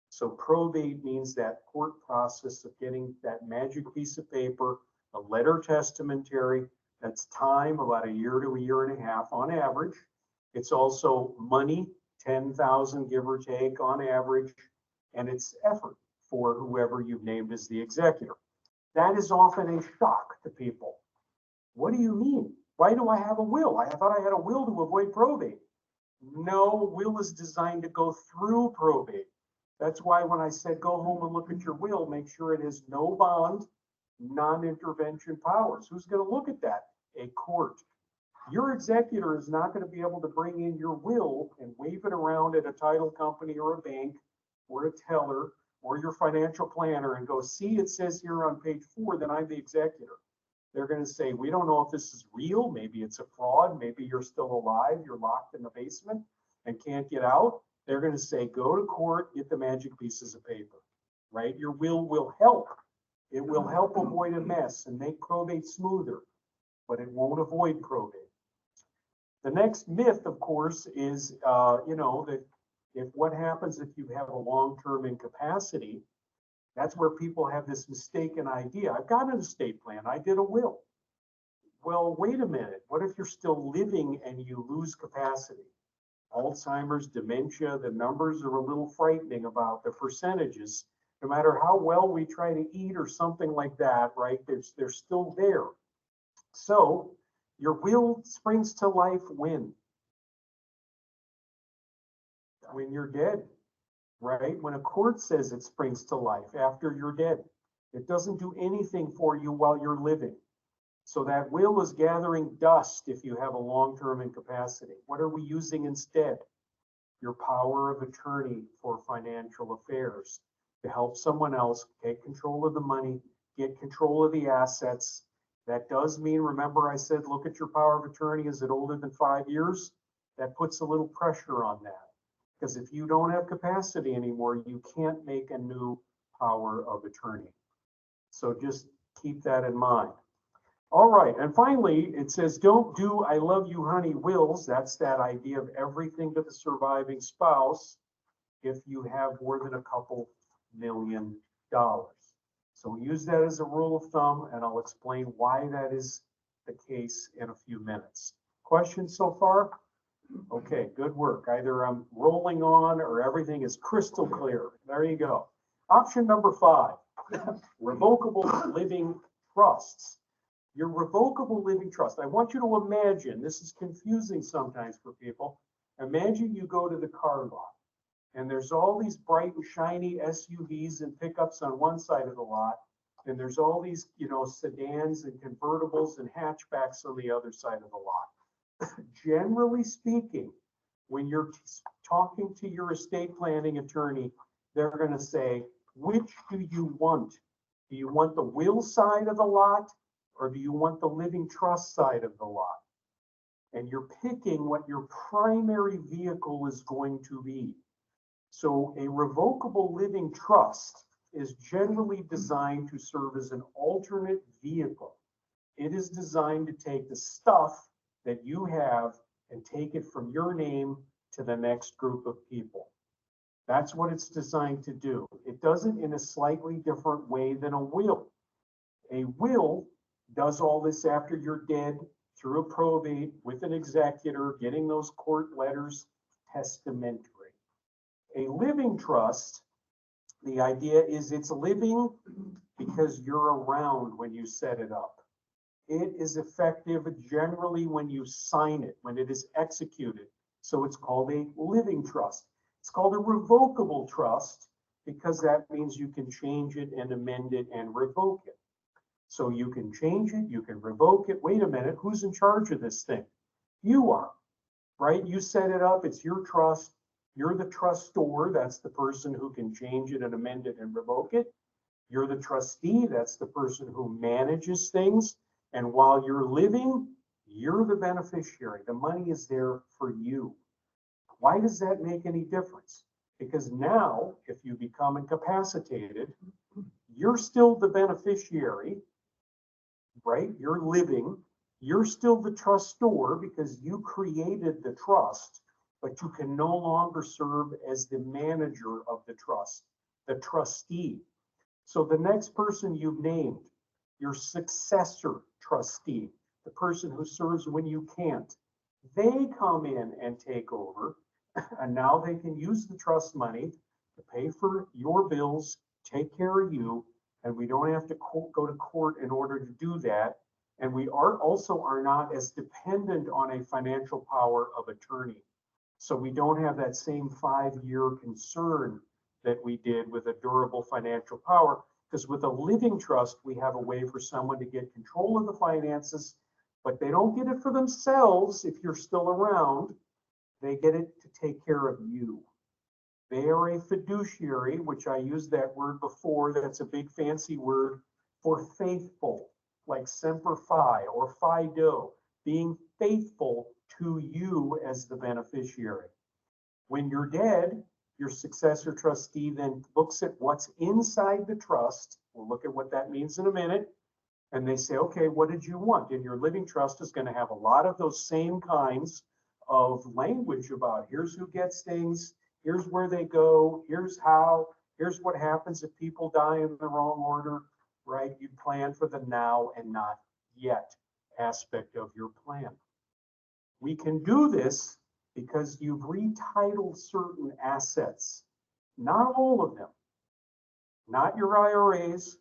A: So probate means that court process of getting that magic piece of paper, a letter testamentary. That's time, about a year to a year and a half on average. It's also money, 10,000 give or take on average, and it's effort for whoever you've named as the executor. That is often a shock to people. What do you mean? Why do I have a will? I thought I had a will to avoid probate. No, will is designed to go through probate. That's why when I said go home and look at your will, make sure it has no bond, non-intervention powers. Who's going to look at that? A court. Your executor is not going to be able to bring in your will and wave it around at a title company or a bank or a teller or your financial planner and go, see, it says here on page 4 that I'm the executor. They're going to say, we don't know if this is real. Maybe it's a fraud. Maybe you're still alive. You're locked in the basement and can't get out. They're going to say, go to court, get the magic pieces of paper, right? Your will help. It will help avoid a mess and make probate smoother, but it won't avoid probate. The next myth, of course, is, that if what happens if you have a long-term incapacity, that's where people have this mistaken idea. I've got an estate plan. I did a will. Well, wait a minute. What if you're still living and you lose capacity? Alzheimer's, dementia, the numbers are a little frightening about the percentages. No matter how well we try to eat or something like that, right? They're still there. So your will springs to life when? When you're dead, right? When a court says it springs to life after you're dead. It doesn't do anything for you while you're living. So that will is gathering dust if you have a long-term incapacity. What are we using instead? Your power of attorney for financial affairs to help someone else take control of the money, get control of the assets. That does mean, remember I said, look at your power of attorney. Is it older than 5 years? That puts a little pressure on that. Because if you don't have capacity anymore, you can't make a new power of attorney. So just keep that in mind. All right, and finally, it says, don't do I love you, honey, wills. That's that idea of everything to the surviving spouse if you have more than a couple $1,000,000. So we use that as a rule of thumb, and I'll explain why that is the case in a few minutes. Questions so far? Okay, good work. Either I'm rolling on or everything is crystal clear. There you go. Option number 5, revocable living trusts. Your revocable living trust. I want you to imagine, this is confusing sometimes for people. Imagine you go to the car lot and there's all these bright and shiny SUVs and pickups on one side of the lot. And there's all these, sedans and convertibles and hatchbacks on the other side of the lot. Generally speaking, when you're talking to your estate planning attorney, they're going to say, which do you want? Do you want the will side of the lot? Or do you want the living trust side of the lot? And you're picking what your primary vehicle is going to be. So a revocable living trust is generally designed to serve as an alternate vehicle. It is designed to take the stuff that you have and take it from your name to the next group of people. That's what it's designed to do. It does it in a slightly different way than a will. A will does all this after you're dead, through a probate, with an executor, getting those court letters, testamentary. A living trust, the idea is it's living because you're around when you set it up. It is effective generally when you sign it, when it is executed. So it's called a living trust. It's called a revocable trust because that means you can change it and amend it and revoke it. So you can change it, you can revoke it. Wait a minute, who's in charge of this thing? You are, right? You set it up, it's your trust. You're the trustor, that's the person who can change it and amend it and revoke it. You're the trustee, that's the person who manages things. And while you're living, you're the beneficiary. The money is there for you. Why does that make any difference? Because now, if you become incapacitated, you're still the beneficiary, right? You're living, you're still the trustor because you created the trust, but you can no longer serve as the manager of the trust, the trustee. So the next person you've named, your successor trustee, the person who serves when you can't, they come in and take over, and now they can use the trust money to pay for your bills, take care of you, and we don't have to go to court in order to do that. And we also are not as dependent on a financial power of attorney. So we don't have that same 5-year concern that we did with a durable financial power, because with a living trust, we have a way for someone to get control of the finances, but they don't get it for themselves if you're still around. They get it to take care of you. They are a fiduciary, which I used that word before. That's a big fancy word for faithful, like semper fi or fido, being faithful to you as the beneficiary. When you're dead, your successor trustee then looks at what's inside the trust. We'll look at what that means in a minute. And they say, okay, what did you want? And your living trust is going to have a lot of those same kinds of language about here's who gets things, here's where they go, here's how, here's what happens if people die in the wrong order, right? You plan for the now and not yet aspect of your plan. We can do this because you've retitled certain assets, not all of them, not your IRAs,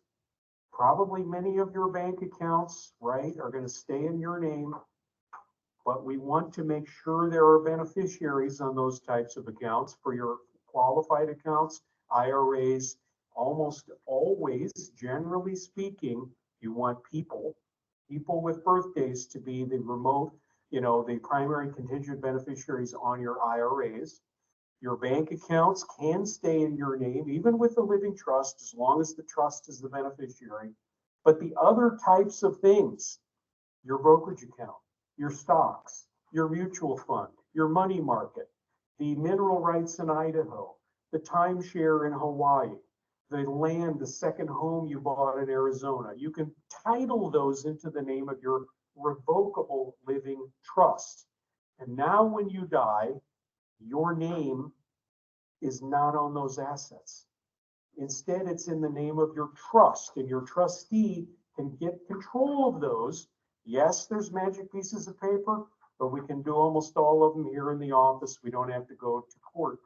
A: probably many of your bank accounts, right, are going to stay in your name, but we want to make sure there are beneficiaries on those types of accounts. For your qualified accounts, IRAs, almost always, generally speaking, you want people with birthdays to be the remote, the primary contingent beneficiaries on your IRAs. Your bank accounts can stay in your name, even with the living trust, as long as the trust is the beneficiary. But the other types of things, your brokerage account, your stocks, your mutual fund, your money market, the mineral rights in Idaho, the timeshare in Hawaii, the land, the second home you bought in Arizona. You can title those into the name of your revocable living trust. And now when you die, your name is not on those assets. Instead, it's in the name of your trust, and your trustee can get control of those. Yes, there's magic pieces of paper, but we can do almost all of them here in the office. We don't have to go to court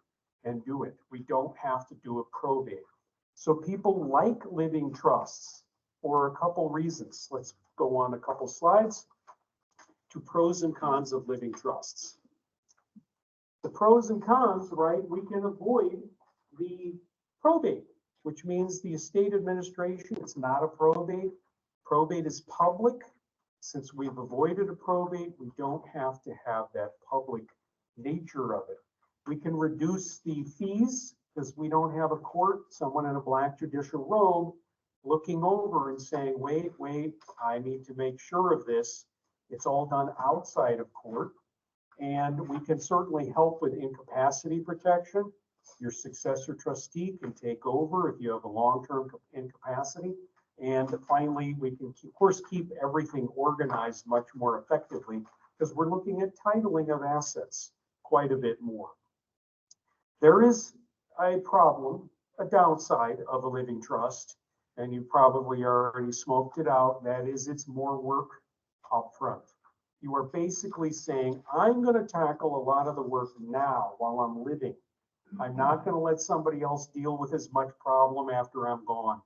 A: and do it. We don't have to do a probate. So people like living trusts for a couple reasons. Let's go on a couple slides to pros and cons of living trusts. The pros and cons, right? We can avoid the probate, which means the estate administration, it's not a probate. Probate is public. Since we've avoided a probate, we don't have to have that public nature of it. We can reduce the fees because we don't have a court, someone in a black judicial robe looking over and saying, wait, I need to make sure of this. It's all done outside of court. And we can certainly help with incapacity protection. Your successor trustee can take over if you have a long-term incapacity. And finally, we can, of course, keep everything organized much more effectively because we're looking at titling of assets quite a bit more. There is a problem, a downside of a living trust, and you probably already smoked it out. That is, it's more work up front. You are basically saying, I'm going to tackle a lot of the work now while I'm living. I'm not going to let somebody else deal with as much problem after I'm gone.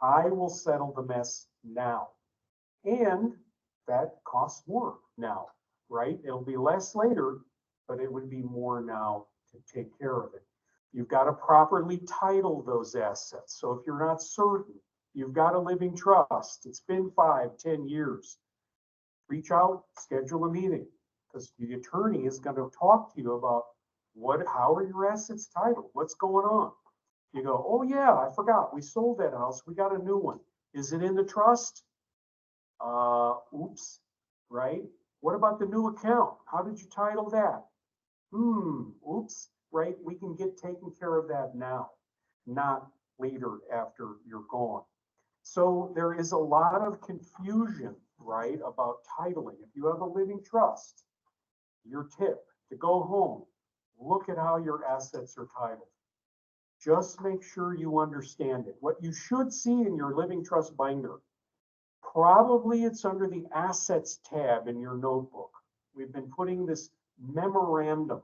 A: I will settle the mess now. And that costs more now, right? It'll be less later, but it would be more now to take care of it. You've got to properly title those assets. So if you're not certain, you've got a living trust, it's been 5, 10 years, reach out, schedule a meeting, because the attorney is going to talk to you about how are your assets titled? What's going on? You go, oh yeah, I forgot. We sold that house. We got a new one. Is it in the trust? Oops, right? What about the new account? How did you title that? Oops, right? We can get taken care of that now, not later after you're gone. So there is a lot of confusion, right, about titling. If you have a living trust, your tip to go home, look at how your assets are titled. Just make sure you understand it. What you should see in your living trust binder, probably it's under the assets tab in your notebook. We've been putting this memorandum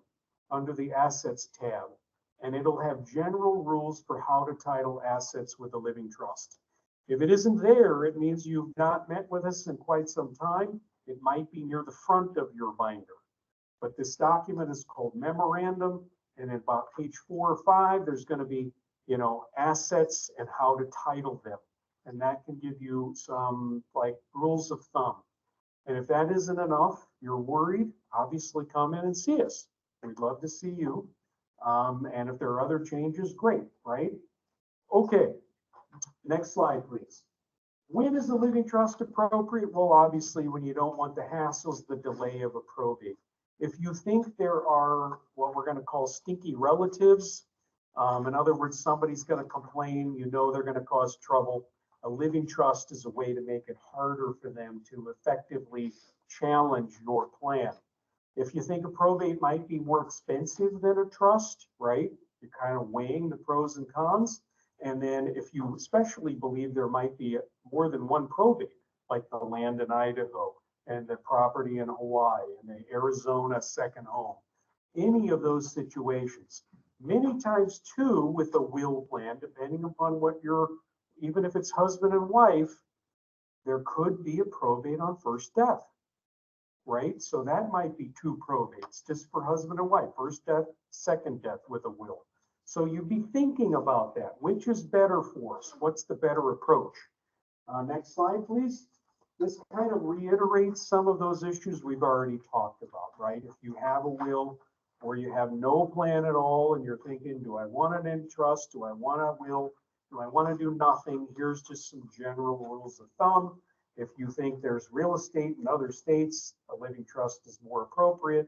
A: under the assets tab, and it'll have general rules for how to title assets with a living trust. If it isn't there, it means you've not met with us in quite some time. It might be near the front of your binder. But this document is called memorandum, and at about page 4 or 5, there's going to be, assets and how to title them. And that can give you some rules of thumb. And if that isn't enough, you're worried, obviously come in and see us. We'd love to see you. And if there are other changes, great, right? Okay, next slide, please. When is a living trust appropriate? Well, obviously, when you don't want the hassles, the delay of a probate. If you think there are what we're going to call stinky relatives, in other words, somebody's going to complain, they're going to cause trouble, a living trust is a way to make it harder for them to effectively challenge your plan. If you think a probate might be more expensive than a trust, right? You're kind of weighing the pros and cons. And then if you especially believe there might be more than one probate, like the land in Idaho and the property in Hawaii and the Arizona second home, any of those situations, many times too with a will plan, depending upon what even if it's husband and wife, there could be a probate on first death, right? So that might be 2 probates just for husband and wife, first death, second death with a will. So you'd be thinking about that. Which is better for us? What's the better approach? Next slide, please. This kind of reiterates some of those issues we've already talked about, right? If you have a will or you have no plan at all and you're thinking, do I want an end trust? Do I want a will? Do I want to do nothing? Here's just some general rules of thumb. If you think there's real estate in other states, a living trust is more appropriate.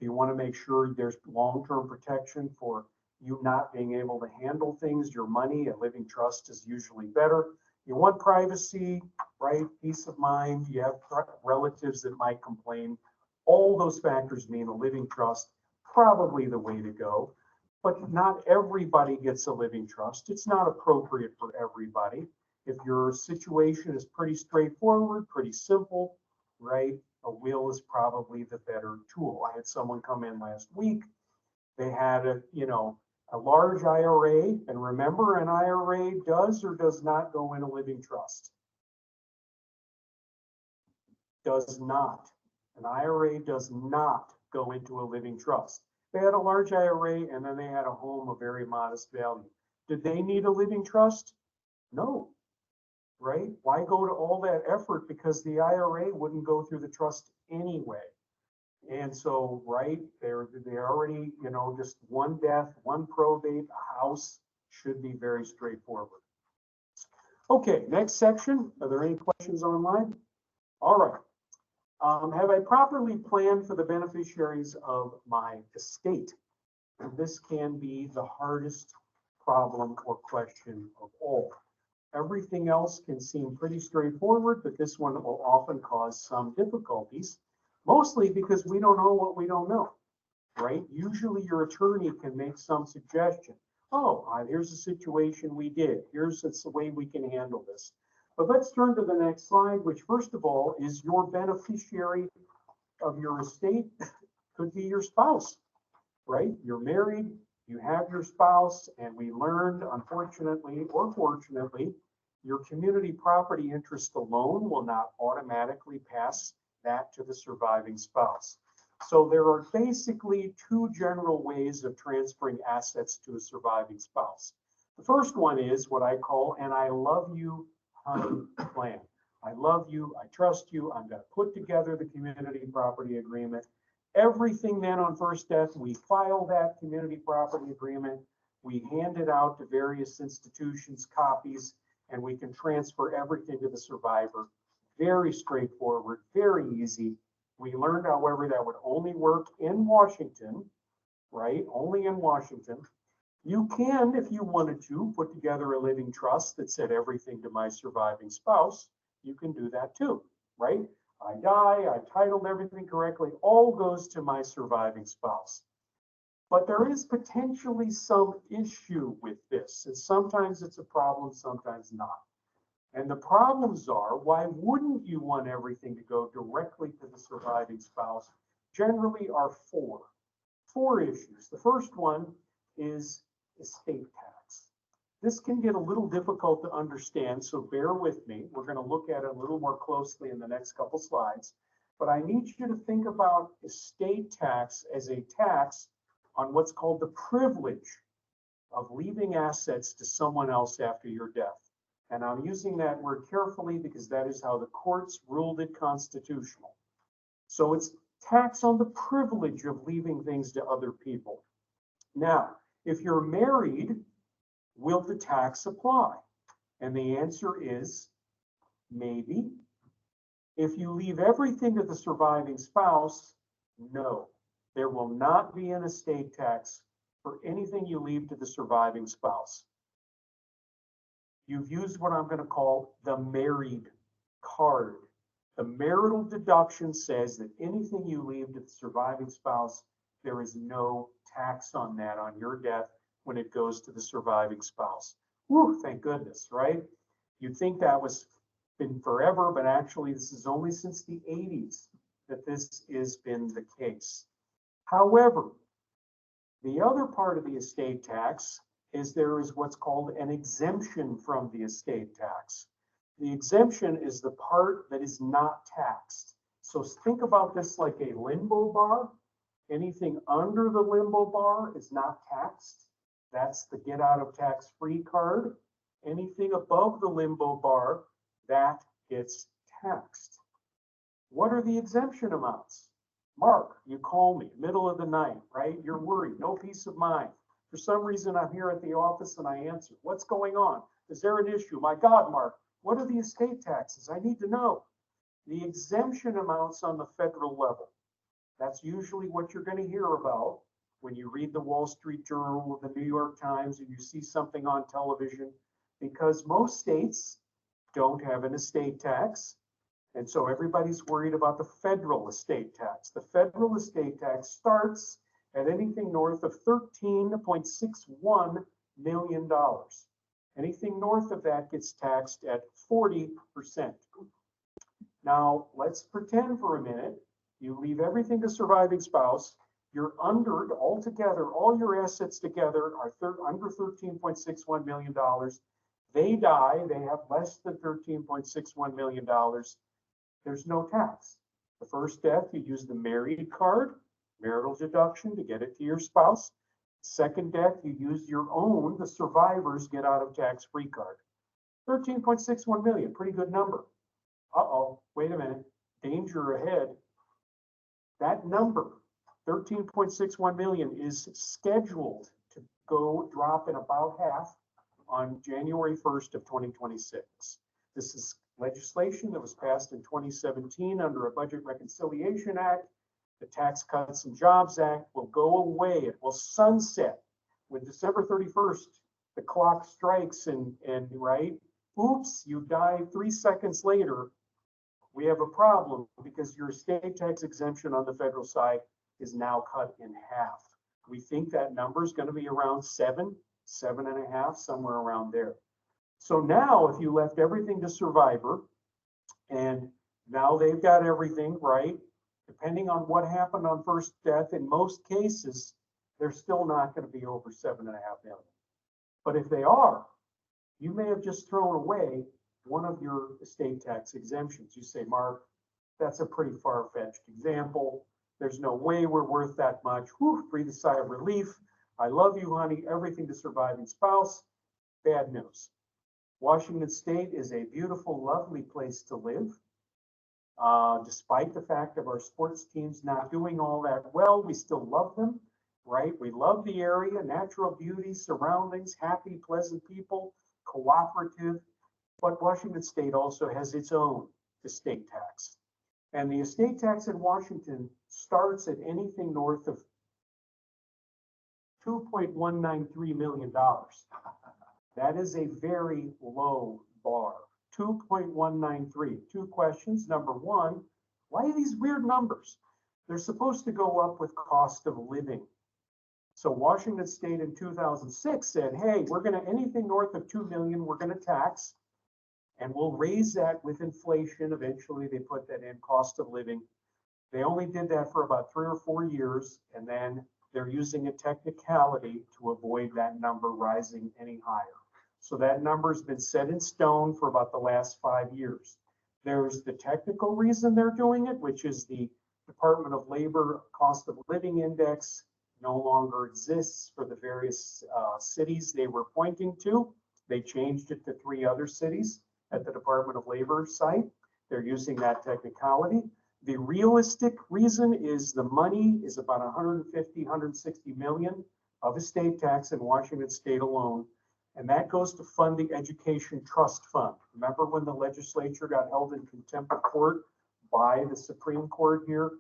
A: You want to make sure there's long-term protection for you not being able to handle things, your money. A living trust is usually better. You want privacy, right? Peace of mind. You have relatives that might complain. All those factors mean a living trust, probably the way to go. But not everybody gets a living trust. It's not appropriate for everybody. If your situation is pretty straightforward, pretty simple, right? A will is probably the better tool. I had someone come in last week. They had a large IRA, and remember, an IRA does or does not go in a living trust. Does not. An IRA does not go into a living trust. They had a large IRA and then they had a home of very modest value. Did they need a living trust? No, right? Why go to all that effort? Because the IRA wouldn't go through the trust anyway. And so, right, they're already, just one death, one probate, a house should be very straightforward. Okay, next section. Are there any questions online? All right. Have I properly planned for the beneficiaries of my estate? And this can be the hardest problem or question of all. Everything else can seem pretty straightforward, but this one will often cause some difficulties, mostly because we don't know what we don't know, right? Usually your attorney can make some suggestion. Oh, here's a situation we did. Here's the way we can handle this. But let's turn to the next slide, which first of all is your beneficiary of your estate could be your spouse, right? You're married, you have your spouse, and we learned, unfortunately or fortunately, your community property interest alone will not automatically pass that to the surviving spouse. So there are basically two general ways of transferring assets to a surviving spouse. The first one is what I call an I love you honey plan. I love you, I trust you, I'm going to put together the community property agreement. Everything then on first death, we file that community property agreement, we hand it out to various institutions, copies, and we can transfer everything to the survivor. Very straightforward, very easy. We learned, however, that would only work in Washington, right? Only in Washington. You can, if you wanted to, put together a living trust that said everything to my surviving spouse. You can do that too, right? I die, I titled everything correctly, all goes to my surviving spouse. But there is potentially some issue with this, and sometimes it's a problem, sometimes not. And the problems are, why wouldn't you want everything to go directly to the surviving spouse? Generally are four issues. The first one is estate tax. This can get a little difficult to understand, so bear with me. We're going to look at it a little more closely in the next couple slides. But I need you to think about estate tax as a tax on what's called the privilege of leaving assets to someone else after your death. And I'm using that word carefully because that is how the courts ruled it constitutional. So it's tax on the privilege of leaving things to other people. Now, if you're married, will the tax apply? And the answer is maybe. If you leave everything to the surviving spouse, no. There will not be an estate tax for anything you leave to the surviving spouse. You've used what I'm going to call the married card. The marital deduction says that anything you leave to the surviving spouse, there is no tax on that on your death when it goes to the surviving spouse. Whew, thank goodness, right? You'd think that was been forever, but actually this is only since the 80s that this has been the case. However, the other part of the estate tax is there is what's called an exemption from the estate tax. The exemption is the part that is not taxed. So think about this like a limbo bar. Anything under the limbo bar is not taxed. That's the get out of tax free card. Anything above the limbo bar, that gets taxed. What are the exemption amounts? Mark, you call me middle of the night, right? You're worried, no peace of mind. For some reason, I'm here at the office and I answer. What's going on? Is there an issue? My God, Mark, what are the estate taxes? I need to know. The exemption amounts on the federal level. That's usually what you're going to hear about. when you read the Wall Street Journal or the New York Times, and you see something on television, because most states don't have an estate tax. And so everybody's worried about the federal estate tax. The federal estate tax starts at anything north of $13.61 million. Anything north of that gets taxed at 40%. Now, let's pretend for a minute you leave everything to surviving spouse. You're under, altogether, all your assets together are under $13.61 million. They die, they have less than $13.61 million. There's no tax. The first death, you use the married card, marital deduction to get it to your spouse. Second death, you use your own, the survivors get out of tax-free card. 13.61 million, pretty good number. Uh-oh, wait a minute, danger ahead. That number, 13.61 million, is scheduled to go drop in about half on January 1st of 2026. This is legislation that was passed in 2017 under a Budget Reconciliation Act. The Tax Cuts and Jobs Act will go away. It will sunset when December 31st, the clock strikes and right, oops, you die 3 seconds later. We have a problem because your estate tax exemption on the federal side is now cut in half. We think that number is going to be around 7.5, somewhere around there. So now if you left everything to survivor and now they've got everything, right? Depending on what happened on first death, in most cases, they're still not going to be over 7.5 million. But if they are, you may have just thrown away one of your estate tax exemptions. You say, Mark, that's a pretty far-fetched example. There's no way we're worth that much. Whew, breathe a sigh of relief. I love you, honey. Everything to surviving spouse. Bad news. Washington State is a beautiful, lovely place to live. Despite the fact of our sports teams not doing all that well, we still love them, right? We love the area, natural beauty, surroundings, happy, pleasant people, cooperative. But Washington State also has its own estate tax. And the estate tax in Washington starts at anything north of $2.193 million. That is a very low bar. 2.193. Two questions. Number one, why are these weird numbers? They're supposed to go up with cost of living. So Washington State in 2006 said, hey, we're going to, anything north of 2 million, we're going to tax, and we'll raise that with inflation. Eventually they put that in cost of living. They only did that for about 3 or 4 years, and then they're using a technicality to avoid that number rising any higher. So that number's been set in stone for about the last 5 years. There's the technical reason they're doing it, which is the Department of Labor Cost of Living Index no longer exists for the various cities they were pointing to. They changed it to 3 other cities at the Department of Labor site. They're using that technicality. The realistic reason is the money is about 150, 160 million of estate tax in Washington State alone. And that goes to fund the Education Trust Fund. Remember when the legislature got held in contempt of court by the Supreme Court here?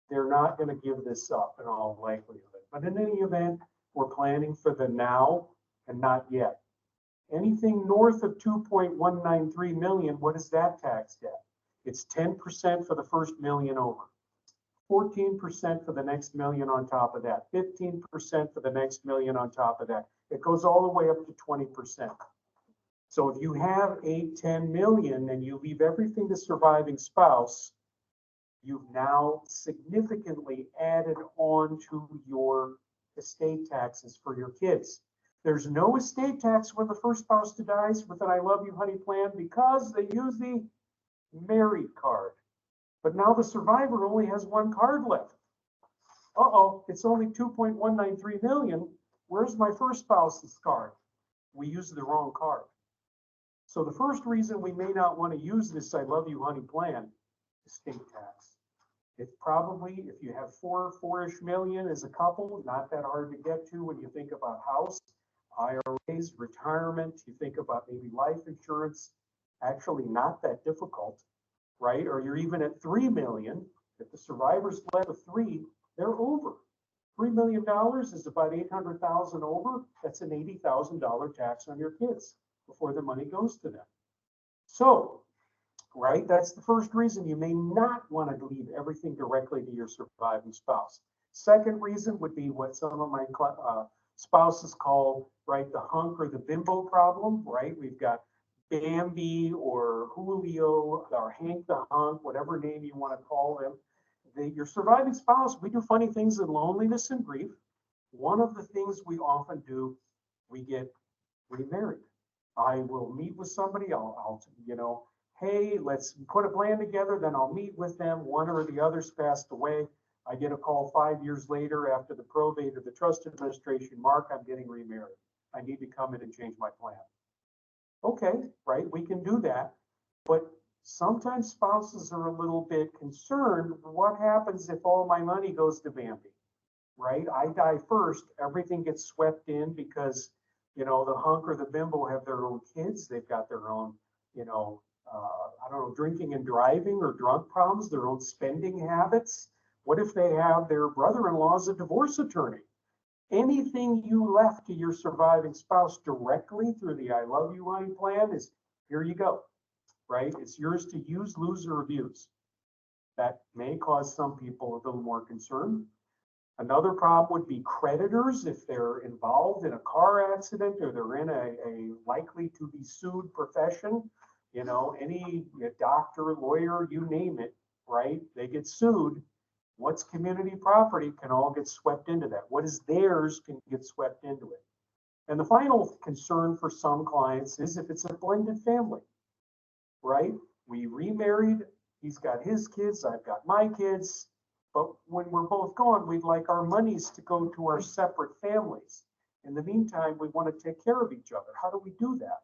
A: They're not going to give this up in all likelihood. But in any event, we're planning for the now and not yet. Anything north of 2.193 million, what is that taxed at? It's 10% for the first million over, 14% for the next million on top of that, 15% for the next million on top of that. It goes all the way up to 20%. So if you have 8, 10 million and you leave everything to surviving spouse, you've now significantly added on to your estate taxes for your kids. There's no estate tax when the first spouse dies with an I love you honey plan because they use the married card. But now the survivor only has 1 card left. Uh-oh, it's only 2.193 million. Where's my first spouse's card? We used the wrong card. So the first reason we may not want to use this I love you honey plan, estate tax. It's probably, if you have 4-ish million as a couple, not that hard to get to when you think about house, IRAs, retirement, you think about maybe life insurance, actually not that difficult, right? Or you're even at 3 million. If the survivor's left with 3, they're over. $3 million is about 800,000 over. That's an $80,000 tax on your kids before the money goes to them. So, right, that's the first reason you may not want to leave everything directly to your surviving spouse. Second reason would be what some of my spouses call, right, the hunk or the bimbo problem, right? We've got Bambi or Julio or Hank the hunk, whatever name you want to call them. Your surviving spouse, we do funny things in loneliness and grief. One of the things we often do, we get remarried. I will meet with somebody, I'll hey, let's put a plan together, then I'll meet with them. One or the other's passed away. I get a call 5 years later after the probate or the trust administration, Mark, I'm getting remarried. I need to come in and change my plan. Okay, right, we can do that. But sometimes spouses are a little bit concerned. What happens if all my money goes to Bambi, right? I die first, everything gets swept in because, the hunk or the bimbo have their own kids. They've got their own, I don't know, drinking and driving or drug problems, their own spending habits. What if they have their brother-in-law's a divorce attorney? Anything you left to your surviving spouse directly through the I Love You Honey plan is, here you go, right? It's yours to use, lose, or abuse. That may cause some people a little more concern. Another problem would be creditors if they're involved in a car accident or they're in a likely to be sued profession. Any doctor, lawyer, you name it, right? They get sued. What's community property can all get swept into that. What is theirs can get swept into it. And the final concern for some clients is if it's a blended family, right? We remarried, he's got his kids, I've got my kids, but when we're both gone, we'd like our monies to go to our separate families. In the meantime, we want to take care of each other. How do we do that?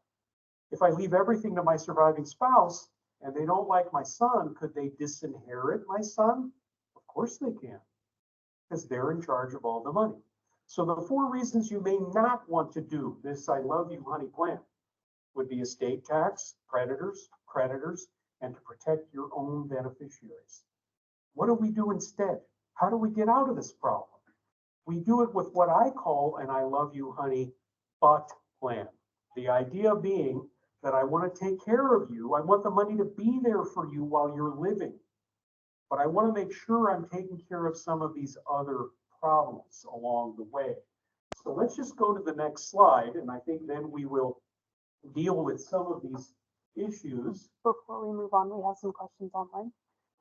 A: If I leave everything to my surviving spouse and they don't like my son, could they disinherit my son? Of course they can, because they're in charge of all the money. So the 4 reasons you may not want to do this I Love You Honey plan would be estate tax, creditors, and to protect your own beneficiaries. What do we do instead? How do we get out of this problem? We do it with what I call an I Love You Honey but plan. The idea being that I want to take care of you. I want the money to be there for you while you're living. But I want to make sure I'm taking care of some of these other problems along the way. So let's just go to the next slide, and I think then we will deal with some of these issues.
C: Before we move on, we have some questions online.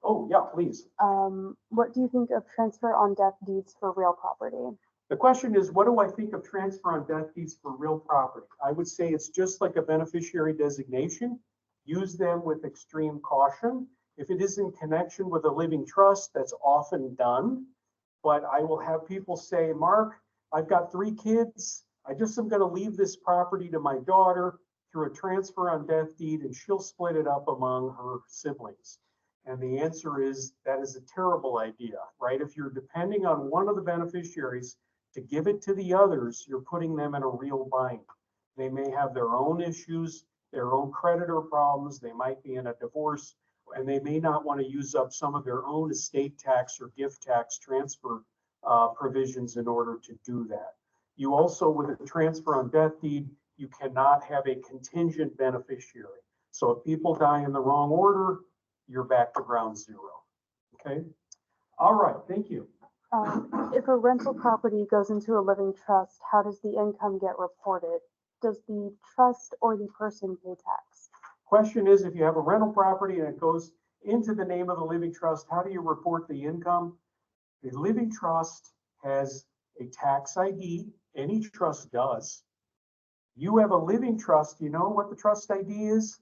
A: Oh, yeah, please.
C: What do you think of transfer on death deeds for real property?
A: The question is, what do I think of transfer on death deeds for real property? I would say it's just like a beneficiary designation. Use them with extreme caution. If it is in connection with a living trust, that's often done. But I will have people say, Mark, I've got 3 kids. I just am going to leave this property to my daughter through a transfer on death deed, and she'll split it up among her siblings. And the answer is that is a terrible idea, right? If you're depending on one of the beneficiaries to give it to the others, you're putting them in a real bind. They may have their own issues, their own creditor problems. They might be in a divorce, and they may not want to use up some of their own estate tax or gift tax transfer provisions in order to do that. You also, with a transfer on death deed, you cannot have a contingent beneficiary. So if people die in the wrong order, you're back to ground zero. Okay. All right. Thank you.
C: If a rental property goes into a living trust, how does the income get reported? Does the trust or the person pay tax?
A: Question is, if you have a rental property and it goes into the name of the living trust, how do you report the income? The living trust has a tax ID. Any trust does. You have a living trust. You know what the trust ID is?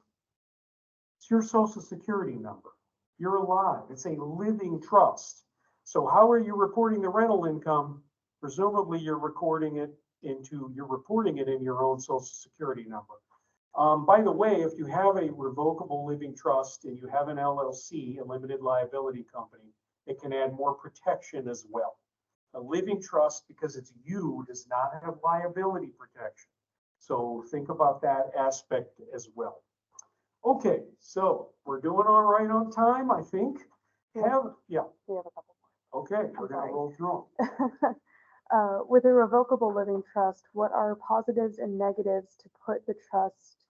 A: It's your social security number. You're alive. It's a living trust. So how are you reporting the rental income? Presumably you're reporting it in your own social security number. By the way, if you have a revocable living trust and you have an LLC, a limited liability company, it can add more protection as well. A living trust, because it's you, does not have liability protection. So think about that aspect as well. Okay, so we're doing all right on time, I think.
C: We have a couple more.
A: Okay, we're gonna roll through them.
C: With a revocable living trust, what are positives and negatives to put the trust,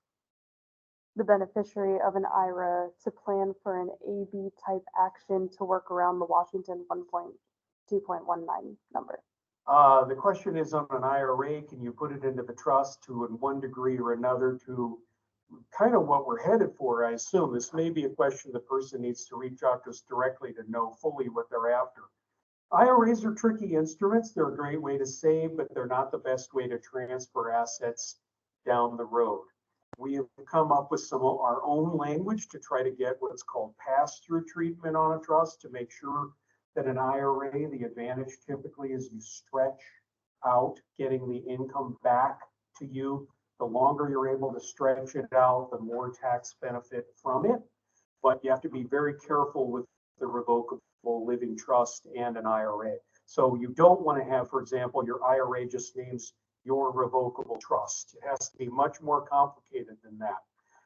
C: the beneficiary of an IRA, to plan for an AB type action to work around the Washington 1.2.19 number?
A: The question is on an IRA, can you put it into the trust to, in one degree or another, to kind of what we're headed for, I assume. This may be a question the person needs to reach out to us directly to know fully what they're after. IRAs are tricky instruments. They're a great way to save, but they're not the best way to transfer assets down the road. We have come up with some of our own language to try to get what's called pass-through treatment on a trust to make sure that an IRA, the advantage typically is you stretch out getting the income back to you. The longer you're able to stretch it out, the more tax benefit from it. But you have to be very careful with the revocable living trust and an IRA. So you don't want to have, for example, your IRA just names your revocable trust. It has to be much more complicated than that,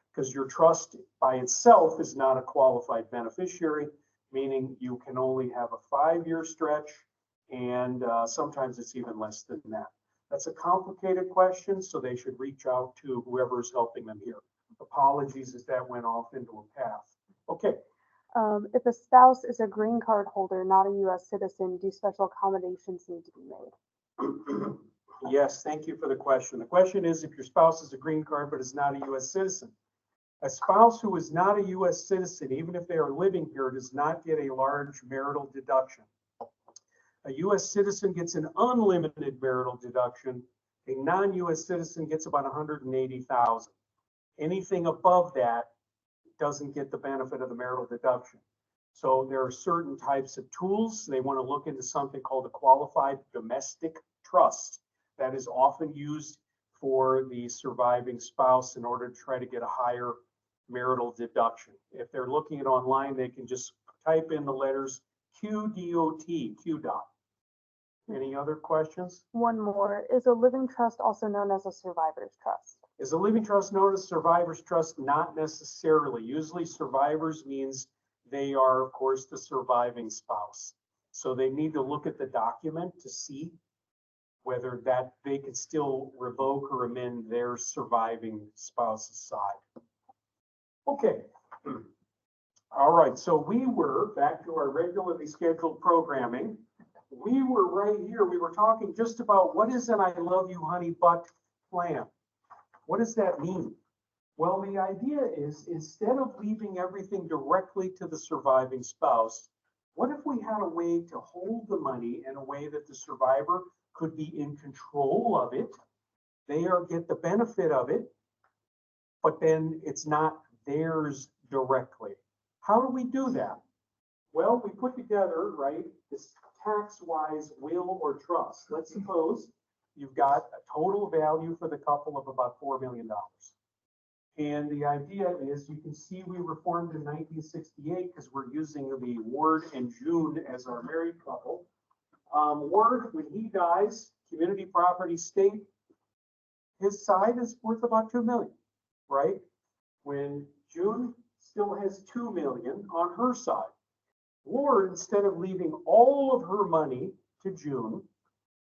A: because your trust by itself is not a qualified beneficiary, meaning you can only have a 5-year stretch, and sometimes it's even less than that. That's a complicated question, so they should reach out to whoever's helping them here. Apologies if that went off into a path. Okay.
C: If a spouse is a green card holder, not a U.S. citizen, do special accommodations need to be made?
A: Yes, thank you for the question. The question is, if your spouse is a green card but is not a U.S. citizen. A spouse who is not a U.S. citizen, even if they are living here, does not get a large marital deduction. A U.S. citizen gets an unlimited marital deduction. A non-U.S. citizen gets about $180,000. Anything above that doesn't get the benefit of the marital deduction. So there are certain types of tools. They want to look into something called a qualified domestic trust that is often used for the surviving spouse in order to try to get a higher marital deduction. If they're looking at online, they can just type in the letters QDOT, QDOT. Any other questions?
C: One more. Is a living trust also known as a survivor's trust?
A: Is a living trust known as survivor's trust? Not necessarily. Usually survivors means they are, of course, the surviving spouse. So they need to look at the document to see whether that they can still revoke or amend their surviving spouse's side. Okay. All right. So we were back to our regularly scheduled programming. We were right here. We were talking just about what is an I love you, honey, but plan. What does that mean? Well, the idea is instead of leaving everything directly to the surviving spouse, what if we had a way to hold the money in a way that the survivor could be in control of it? They get the benefit of it, but then it's not theirs directly. How do we do that? Well, we put together, right, this tax-wise will or trust. Let's suppose you've got a total value for the couple of about $4 million. And the idea is, you can see we were formed in 1968 because we're using the Ward and June as our married couple. Ward, when he dies, community property state, his side is worth about $2 million, right? When June still has $2 million on her side. Ward, instead of leaving all of her money to June,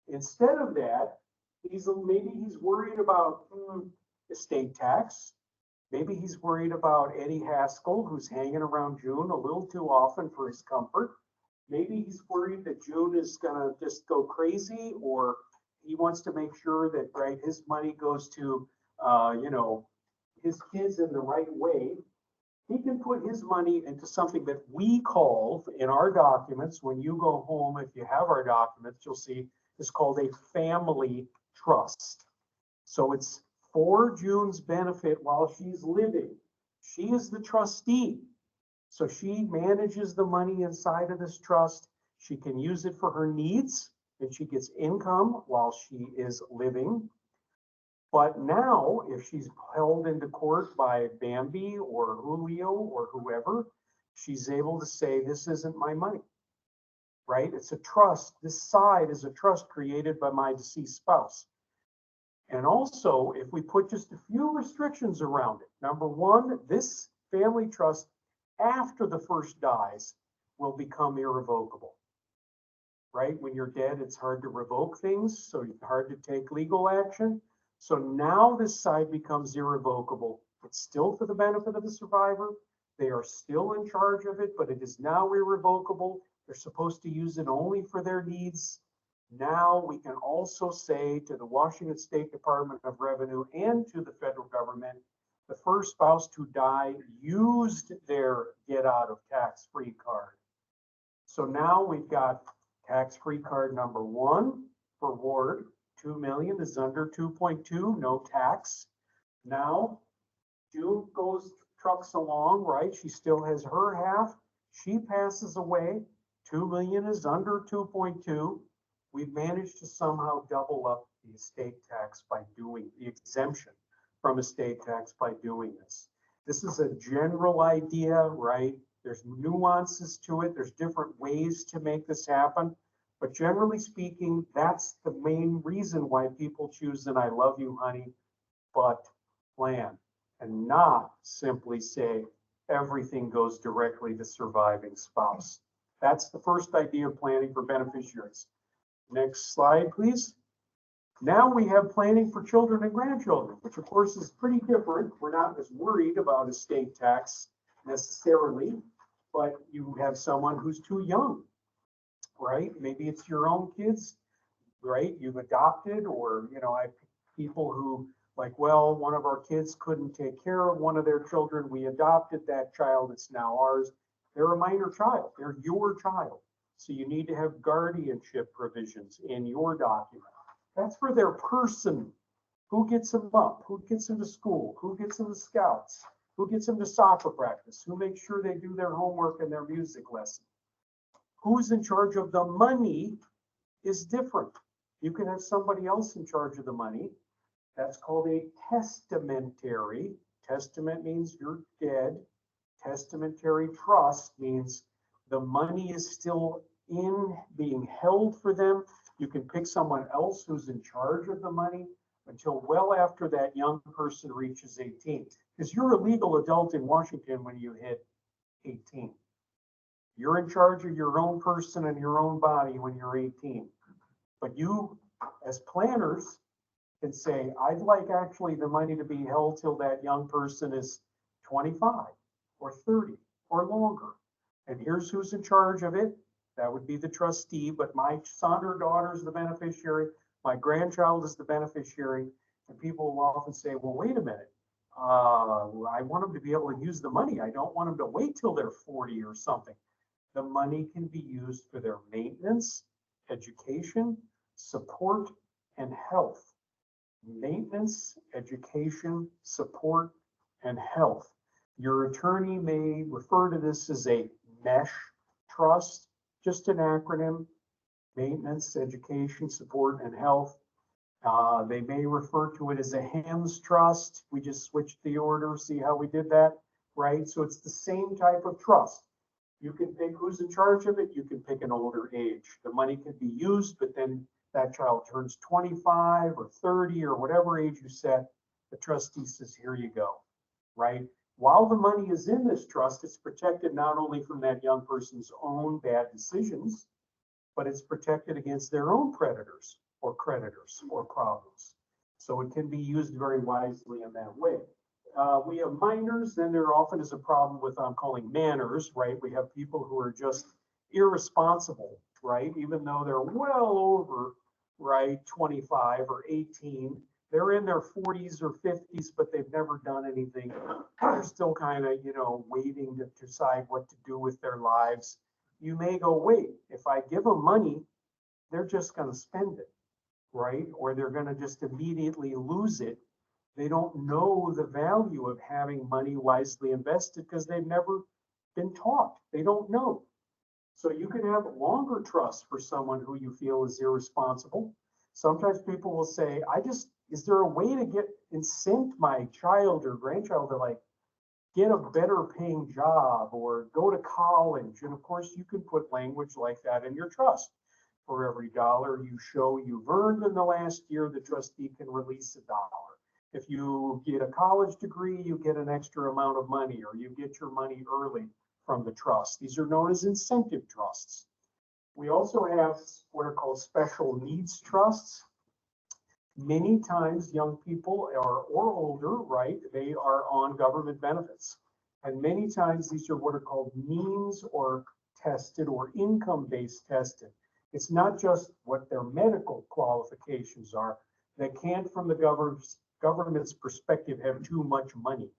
A: instead of that, maybe he's worried about estate tax. Maybe he's worried about Eddie Haskell, who's hanging around June a little too often for his comfort. Maybe he's worried that June is gonna just go crazy, or he wants to make sure that, right, his money goes to, his kids in the right way. He can put his money into something that we call in our documents. When you go home, if you have our documents, you'll see it's called a family trust. So it's for June's benefit while she's living. She is the trustee. So she manages the money inside of this trust. She can use it for her needs, and she gets income while she is living. But now, if she's held into court by Bambi or Julio or whoever, she's able to say, this isn't my money, right? It's a trust. This side is a trust created by my deceased spouse. And also, if we put just a few restrictions around it, number one, this family trust after the first dies will become irrevocable. right? When you're dead, it's hard to revoke things, so it's hard to take legal action. So now this side becomes irrevocable. It's still for the benefit of the survivor. They are still in charge of it, but it is now irrevocable. They're supposed to use it only for their needs. Now we can also say to the Washington State Department of Revenue and to the federal government, the first spouse to die used their get out of tax-free card. So now we've got tax-free card number 1 for Ward, 2 million is under 2.2, no tax. Now June trucks along, right? She still has her half. She passes away. 2 million is under 2.2. We've managed to somehow double up the estate tax by doing the exemption from estate tax by doing this. This is a general idea, right? There's nuances to it. There's different ways to make this happen. But generally speaking, that's the main reason why people choose an I love you, honey, but plan, and not simply say everything goes directly to surviving spouse. That's the first idea of planning for beneficiaries. Next slide, please. Now we have planning for children and grandchildren, which of course is pretty different. We're not as worried about estate tax necessarily, but you have someone who's too young, right? Maybe it's your own kids, right? You've adopted, or, you know, I people who like, well, one of our kids couldn't take care of one of their children. We adopted that child. It's now ours. They're a minor child. They're your child. So you need to have guardianship provisions in your document. That's for their person. Who gets them up? Who gets them to school? Who gets them to scouts? Who gets them to soccer practice? Who makes sure they do their homework and their music lesson? Who's in charge of the money is different. You can have somebody else in charge of the money. That's called a testamentary. Testament means you're dead. Testamentary trust means the money is still in being held for them. You can pick someone else who's in charge of the money until well after that young person reaches 18. Because you're a legal adult in Washington when you hit 18. You're in charge of your own person and your own body when you're 18. But you, as planners, can say, I'd like actually the money to be held till that young person is 25 or 30 or longer. And here's who's in charge of it. That would be the trustee, but my son or daughter is the beneficiary. My grandchild is the beneficiary. And people will often say, well, wait a minute. I want them to be able to use the money. I don't want them to wait till they're 40 or something. The money can be used for their maintenance, education, support, and health. Maintenance, education, support, and health. Your attorney may refer to this as a MESH trust, just an acronym: maintenance, education, support, and health. They may refer to it as a HEMS trust. We just switched the order. See how we did that, right? So it's the same type of trust. You can pick who's in charge of it. You can pick an older age. The money can be used, but then that child turns 25 or 30 or whatever age you set. The trustee says, here you go, right? While the money is in this trust, it's protected not only from that young person's own bad decisions, but it's protected against their own predators or creditors or problems. So it can be used very wisely in that way. We have minors, then there often is a problem with, I'm calling manners, right? We have people who are just irresponsible, right? Even though they're well over, right, 25 or 18, they're in their 40s or 50s, but they've never done anything. They're still kind of, you know, waiting to decide what to do with their lives. You may go, wait, if I give them money, they're just going to spend it, right? Or they're going to just immediately lose it. They don't know the value of having money wisely invested because they've never been taught. They don't know. So you can have longer trust for someone who you feel is irresponsible. Sometimes people will say, is there a way to incent my child or grandchild to like get a better paying job or go to college? And of course you can put language like that in your trust. For every dollar you show you've earned in the last year, the trustee can release $1. If you get a college degree, you get an extra amount of money, or you get your money early from the trust. These are known as incentive trusts. We also have what are called special needs trusts. Many times young people or older, right, they are on government benefits. And many times these are what are called means or tested or income-based tested. It's not just what their medical qualifications are. They can't, from the government's perspective, have too much money.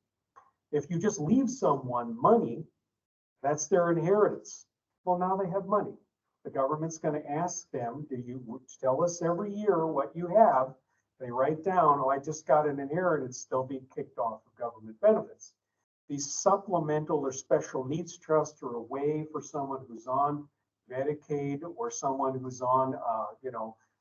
A: If you just leave someone money, that's their inheritance. Well, now they have money. The government's going to ask them, do you tell us every year what you have? They write down, oh, I just got an inheritance, they'll be kicked off of government benefits. These supplemental or special needs trusts are a way for someone who's on Medicaid or someone who's on,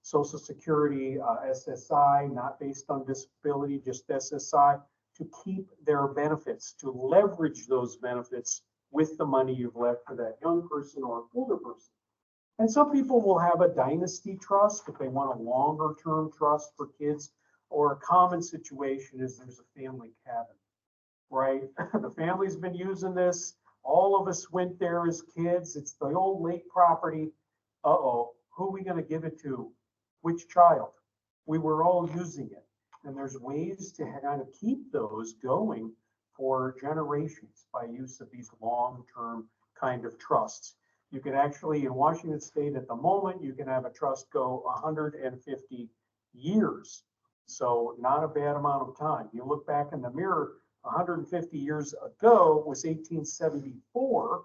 A: Social Security, SSI, not based on disability, just SSI, to keep their benefits, to leverage those benefits with the money you've left for that young person or older person. And some people will have a dynasty trust if they want a longer term trust for kids, or a common situation is there's a family cabin, right? The family's been using this. All of us went there as kids. It's the old lake property. Uh-oh, who are we going to give it to? Which child? We were all using it. And there's ways to kind of keep those going for generations by use of these long-term kind of trusts. You can actually, in Washington State at the moment, you can have a trust go 150 years. So not a bad amount of time. You look back in the mirror, 150 years ago was 1874,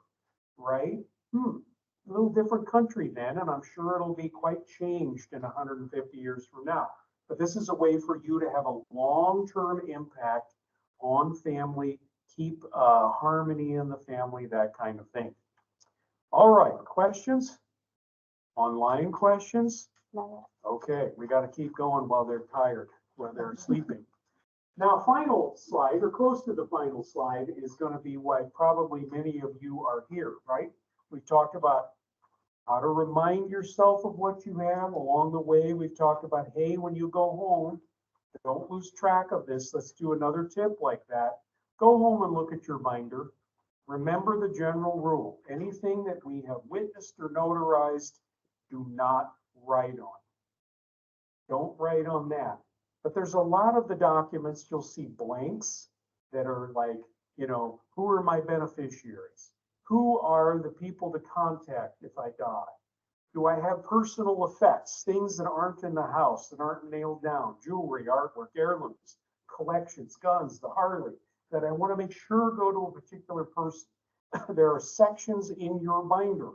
A: right? A little different country then, and I'm sure it'll be quite changed in 150 years from now. But this is a way for you to have a long-term impact on family, keep harmony in the family, that kind of thing. All right, questions? Online questions?
C: No.
A: Okay, we got to keep going while they're tired, while they're sleeping. Now, final slide, or close to the final slide, is going to be why probably many of you are here, right? We talked about how to remind yourself of what you have along the way. We've talked about, hey, when you go home, don't lose track of this. Let's do another tip like that. Go home and look at your binder. Remember the general rule. Anything that we have witnessed or notarized, do not write on. Don't write on that. But there's a lot of the documents, you'll see blanks that are like, who are my beneficiaries? Who are the people to contact if I die? Do I have personal effects, things that aren't in the house, that aren't nailed down, jewelry, artwork, heirlooms, collections, guns, the Harley, that I want to make sure go to a particular person? There are sections in your binder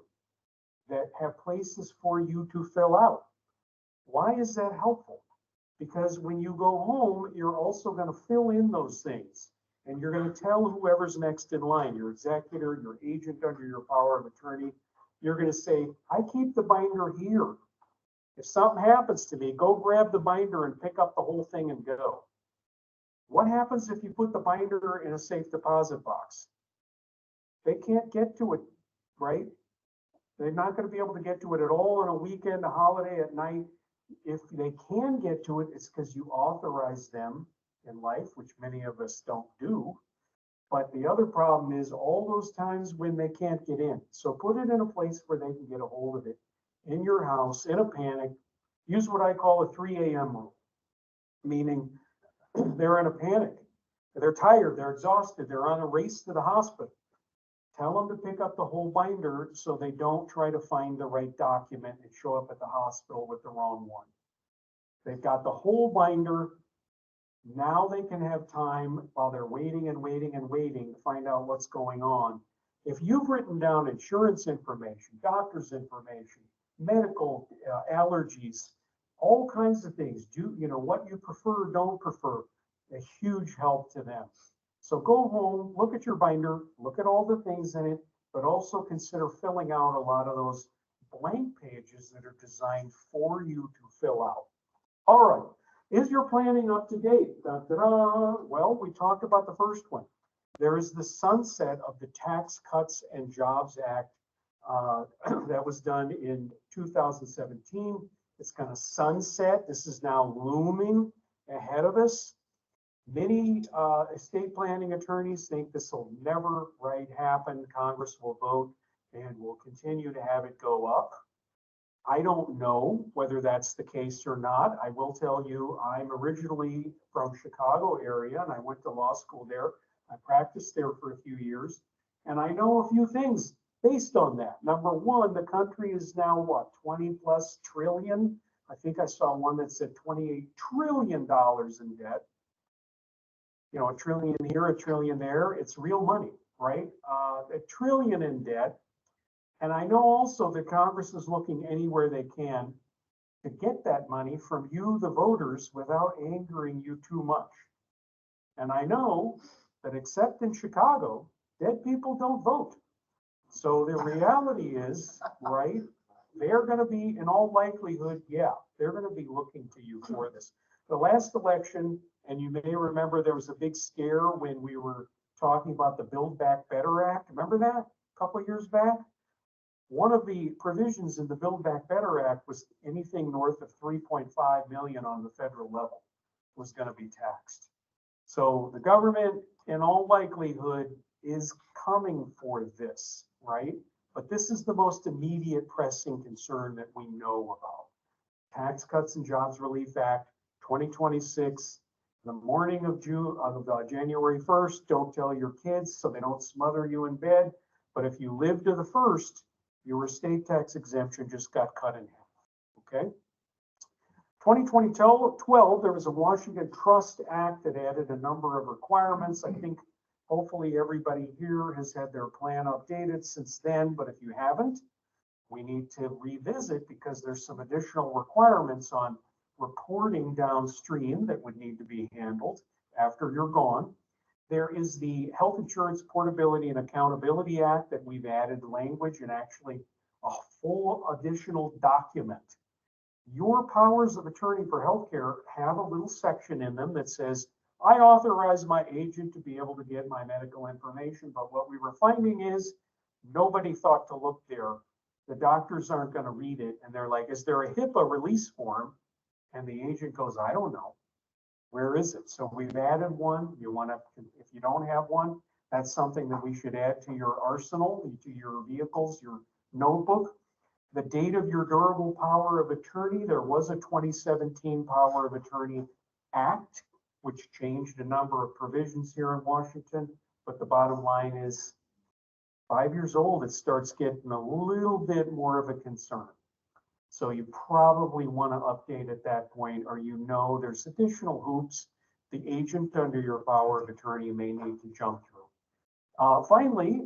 A: that have places for you to fill out. Why is that helpful? Because when you go home, you're also going to fill in those things. And you're going to tell whoever's next in line, your executor, your agent under your power of attorney, you're going to say, I keep the binder here. If something happens to me, go grab the binder and pick up the whole thing and go. What happens if you put the binder in a safe deposit box? They can't get to it, right? They're not going to be able to get to it at all on a weekend, a holiday, at night. If they can get to it, it's because you authorize them in life, which many of us don't do. But the other problem is all those times when they can't get in. So put it in a place where they can get a hold of it in your house, in a panic. Use what I call a 3 a.m. rule, meaning they're in a panic. They're tired, they're exhausted, they're on a race to the hospital. Tell them to pick up the whole binder so they don't try to find the right document and show up at the hospital with the wrong one. They've got the whole binder. Now they can have time while they're waiting and waiting and waiting to find out what's going on. If you've written down insurance information, doctor's information, medical allergies, all kinds of things, what you prefer, don't prefer, a huge help to them. So go home, look at your binder, look at all the things in it, but also consider filling out a lot of those blank pages that are designed for you to fill out. All right. Is your planning up to date? Da-da-da. Well, we talked about the first one. There is the sunset of the Tax Cuts and Jobs Act that was done in 2017. It's going to sunset. This is now looming ahead of us. Many estate planning attorneys think this will never happen. Congress will vote and will continue to have it go up. I don't know whether that's the case or not. I will tell you, I'm originally from Chicago area and I went to law school there. I practiced there for a few years and I know a few things based on that. Number one, the country is now what, 20 plus trillion? I think I saw one that said $28 trillion in debt. You know, a trillion here, a trillion there. It's real money, right? A trillion in debt. And I know also that Congress is looking anywhere they can to get that money from you, the voters, without angering you too much. And I know that except in Chicago, dead people don't vote. So the reality is, right, they're going to be, in all likelihood, yeah, they're going to be looking to you for this. The last election, and you may remember there was a big scare when we were talking about the Build Back Better Act. Remember that a couple of years back? One of the provisions in the Build Back Better Act was anything north of 3.5 million on the federal level was going to be taxed. So the government, in all likelihood, is coming for this, right? But this is the most immediate pressing concern that we know about. Tax Cuts and Jobs Relief Act 2026, the morning of January 1st. Don't tell your kids so they don't smother you in bed. But if you live to the 1st, your estate tax exemption just got cut in half, okay? 2012, there was a Washington Trust Act that added a number of requirements. I think hopefully everybody here has had their plan updated since then, but if you haven't, we need to revisit because there's some additional requirements on reporting downstream that would need to be handled after you're gone. There is the Health Insurance Portability and Accountability Act that we've added language and actually a full additional document. Your powers of attorney for healthcare have a little section in them that says, I authorize my agent to be able to get my medical information, but what we were finding is nobody thought to look there. The doctors aren't going to read it. And they're like, is there a HIPAA release form? And the agent goes, I don't know. Where is it? So we've added one. You want to, if you don't have one, that's something that we should add to your arsenal, to your vehicles, your notebook. The date of your durable power of attorney, there was a 2017 Power of Attorney Act, which changed a number of provisions here in Washington. But the bottom line is 5 years old, it starts getting a little bit more of a concern. So you probably want to update at that point, or you know there's additional hoops the agent under your power of attorney may need to jump through. Finally,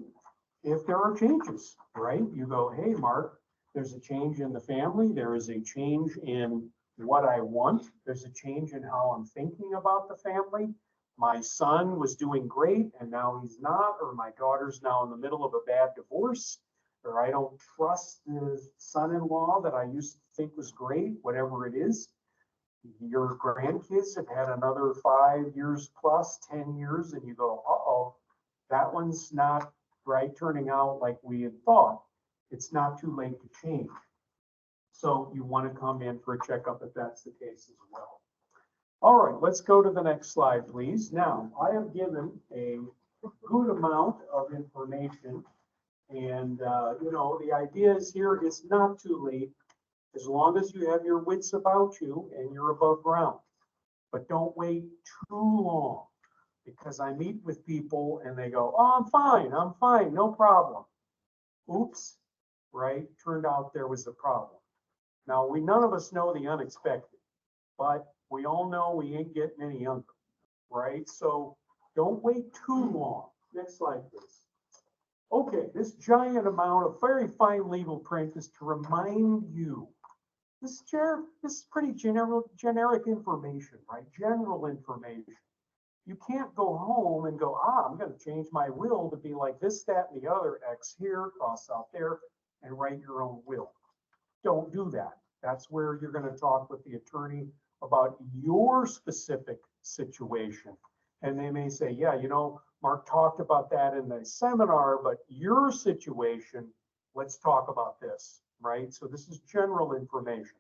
A: if there are changes, right? You go, hey, Mark, there's a change in the family. There is a change in what I want. There's a change in how I'm thinking about the family. My son was doing great and now he's not, or my daughter's now in the middle of a bad divorce, or I don't trust the son-in-law that I used to think was great, whatever it is. Your grandkids have had another 5 years plus, 10 years, and you go, uh-oh, that one's not right, turning out like we had thought. It's not too late to change. So you want to come in for a checkup if that's the case as well. All right, let's go to the next slide, please. Now, I have given a good amount of information. And, you know, the idea is here, it's not too late as long as you have your wits about you and you're above ground. But don't wait too long, because I meet with people and they go, oh, I'm fine, no problem. Oops, right? Turned out there was a problem. Now, none of us know the unexpected, but we all know we ain't getting any younger, right? So don't wait too long. Next slide, please. Okay, this giant amount of very fine legal print is to remind you, this is pretty generic information, right? General information. You can't go home and go, I'm going to change my will to be like this, that, and the other, X here, cross out there, and write your own will. Don't do that. That's where you're going to talk with the attorney about your specific situation. And they may say, yeah, you know, Mark talked about that in the seminar, but your situation, let's talk about this, right? So this is general information.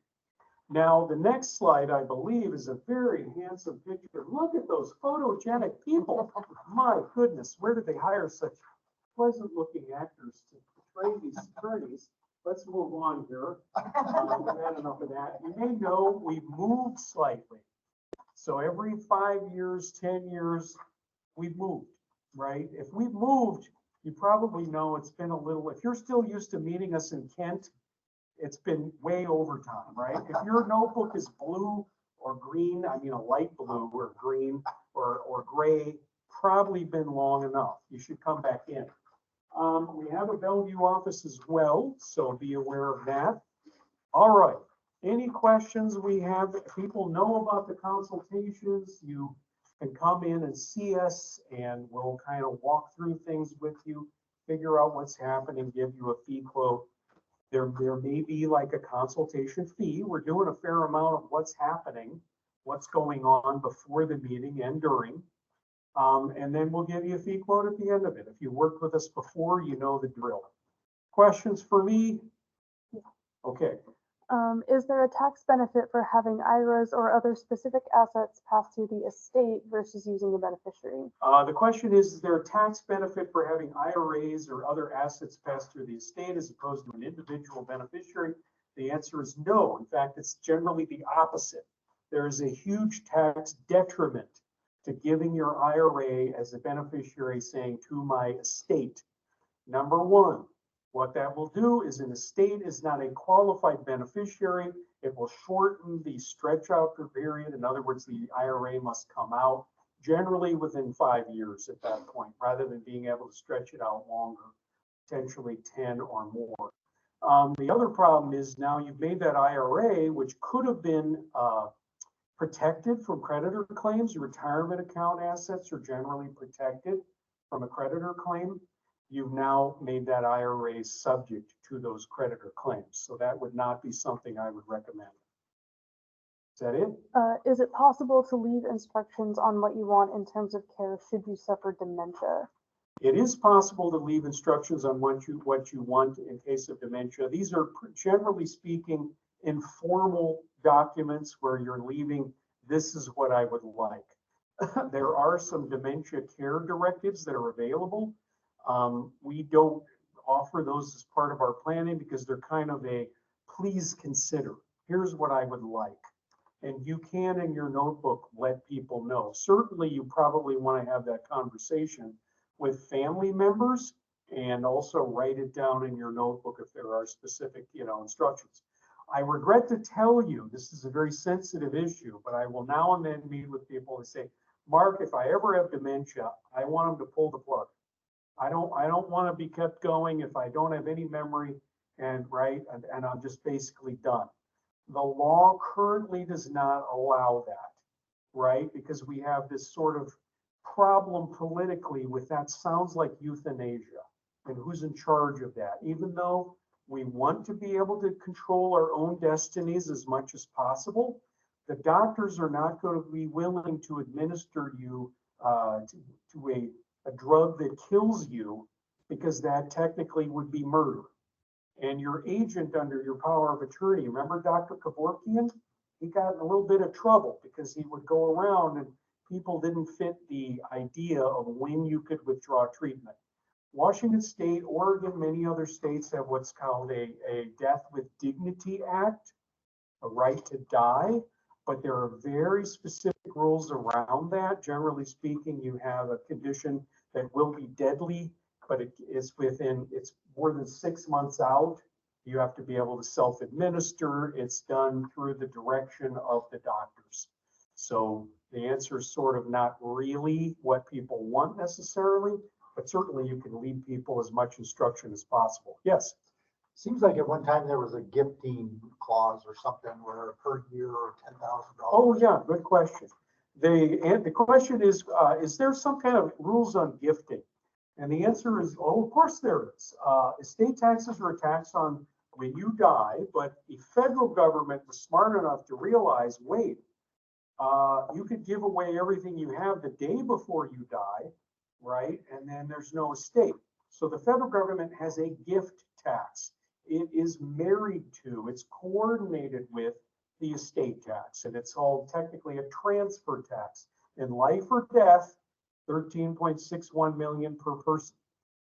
A: Now, the next slide, I believe, is a very handsome picture. Look at those photogenic people. My goodness, where did they hire such pleasant looking actors to portray these attorneys? let's move on here. We've had enough of that. You may know we've moved slightly. So every 5 years, 10 years, we've moved, right? If we've moved, you probably know it's been a little, if you're still used to meeting us in Kent, it's been way over time, right? If your notebook is blue or green, I mean a light blue or green or gray, probably been long enough. You should come back in. We have a Bellevue office as well, so be aware of that. All right. Any questions we have? People know about the consultations. You can come in and see us and we'll kind of walk through things with you, figure out what's happening, give you a fee quote. There may be like a consultation fee. We're doing a fair amount of what's happening, what's going on before the meeting and during. And then we'll give you a fee quote at the end of it. If you worked with us before, you know the drill. Questions for me? Okay.
C: Is there a tax benefit for having IRAs or other specific assets passed through the estate versus using a beneficiary?
A: The question is there a tax benefit for having IRAs or other assets passed through the estate as opposed to an individual beneficiary? The answer is no. In fact, it's generally the opposite. There is a huge tax detriment to giving your IRA as a beneficiary saying to my estate. Number one, what that will do is an estate is not a qualified beneficiary. It will shorten the stretch out period. In other words, the IRA must come out generally within 5 years at that point, rather than being able to stretch it out longer, potentially 10 or more. The other problem is now you've made that IRA, which could have been protected from creditor claims. Your retirement account assets are generally protected from a creditor claim. You've now made that IRA subject to those creditor claims. So that would not be something I would recommend. Is that it?
C: Is it possible to leave instructions on what you want in terms of care should you suffer dementia?
A: It is possible to leave instructions on what you want in case of dementia. These are generally speaking informal documents where you're leaving, this is what I would like. There are some dementia care directives that are available. We don't offer those as part of our planning because they're kind of a please consider. Here's what I would like. And you can in your notebook let people know. Certainly you probably want to have that conversation with family members and also write it down in your notebook if there are specific, instructions. I regret to tell you, this is a very sensitive issue, but I will now and then meet with people and say, Mark, if I ever have dementia, I want them to pull the plug. I don't want to be kept going if I don't have any memory and I'm just basically done. The law currently does not allow that, right? Because we have this sort of problem politically with that sounds like euthanasia and who's in charge of that. Even though we want to be able to control our own destinies as much as possible, the doctors are not going to be willing to administer you to a drug that kills you because that technically would be murder. And your agent under your power of attorney, remember Dr. Kevorkian? He got in a little bit of trouble because he would go around and people didn't fit the idea of when you could withdraw treatment. Washington State, Oregon, many other states have what's called a Death with Dignity Act, a right to die, but there are very specific rules around that. Generally speaking, you have a condition that will be deadly, but it's more than 6 months out. You have to be able to self-administer. It's done through the direction of the doctors. So the answer is sort of not really what people want necessarily, but certainly you can leave people as much instruction as possible. Yes.
D: Seems like at one time there was a gifting clause or something where per year or $10,000.
A: Oh yeah, good question. The question is there some kind of rules on gifting? And the answer is, oh, of course there is. Estate taxes are a tax on when you die, but the federal government was smart enough to realize, wait, you could give away everything you have the day before you die, right? And then there's no estate. So the federal government has a gift tax. It is married to, it's coordinated with the estate tax, and it's called technically a transfer tax. In life or death, 13.61 million per person.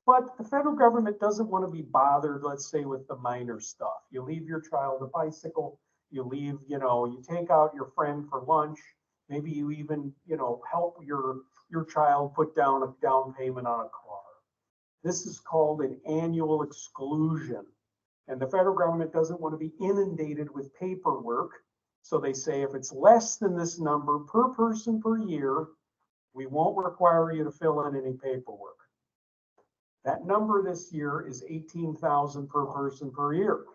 A: But the federal government doesn't want to be bothered, let's say, with the minor stuff. You leave your child a bicycle, you leave, you take out your friend for lunch. Maybe you even, help your child put down a down payment on a car. This is called an annual exclusion. And the federal government doesn't want to be inundated with paperwork. So they say if it's less than this number per person per year, we won't require you to fill in any paperwork. That number this year is 18,000 per person per year.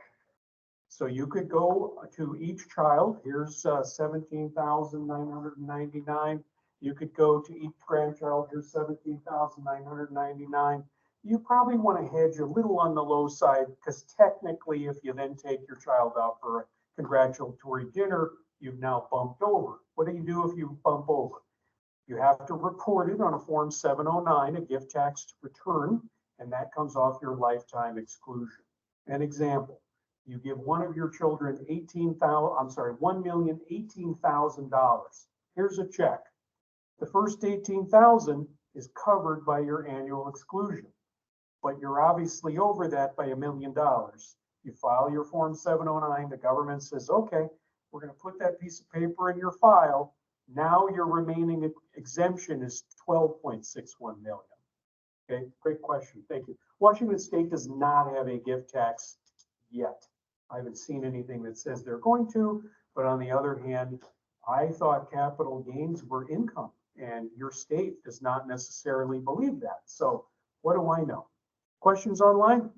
A: So you could go to each child, here's 17,999. You could go to each grandchild, here's 17,999. You probably want to hedge a little on the low side because technically if you then take your child out for a congratulatory dinner, you've now bumped over. What do you do if you bump over? You have to report it on a Form 709, a gift tax return, and that comes off your lifetime exclusion. An example, you give one of your children $1,018,000. Here's a check. The first $18,000 is covered by your annual exclusion, but you're obviously over that by $1 million. You file your Form 709, the government says, okay, we're going to put that piece of paper in your file. Now your remaining exemption is 12.61 million. Okay, great question. Thank you. Washington State does not have a gift tax yet. I haven't seen anything that says they're going to, but on the other hand, I thought capital gains were income, and your state does not necessarily believe that. So what do I know? Questions online?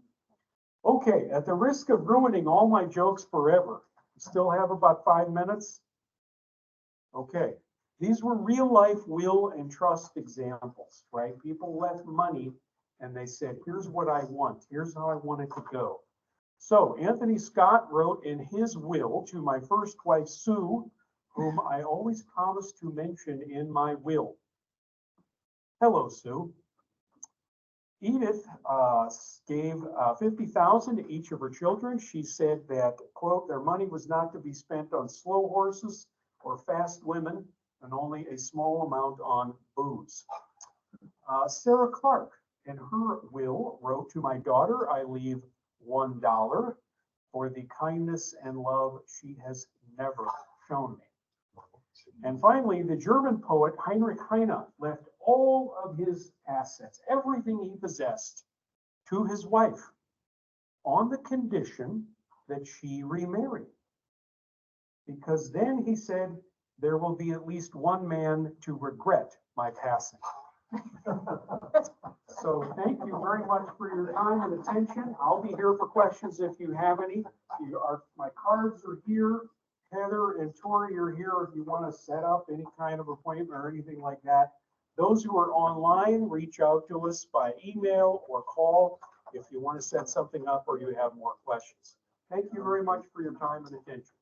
A: Okay, at the risk of ruining all my jokes forever, still have about 5 minutes? Okay, these were real life will and trust examples, right? People left money and they said, here's what I want. Here's how I want it to go. So Anthony Scott wrote in his will to my first wife, Sue, whom I always promise to mention in my will. Hello, Sue. Edith gave $50,000 to each of her children. She said that, quote, their money was not to be spent on slow horses or fast women, and only a small amount on booze. Sarah Clark, in her will, wrote to my daughter, I leave $1 for the kindness and love she has never shown me. And finally, the German poet Heinrich Heine left all of his assets, everything he possessed, to his wife on the condition that she remarry. Because then he said, there will be at least one man to regret my passing. So thank you very much for your time and attention. I'll be here for questions if you have any. My cards are here. Heather and Tori are here if you want to set up any kind of appointment or anything like that. Those who are online, reach out to us by email or call if you want to set something up or you have more questions. Thank you very much for your time and attention.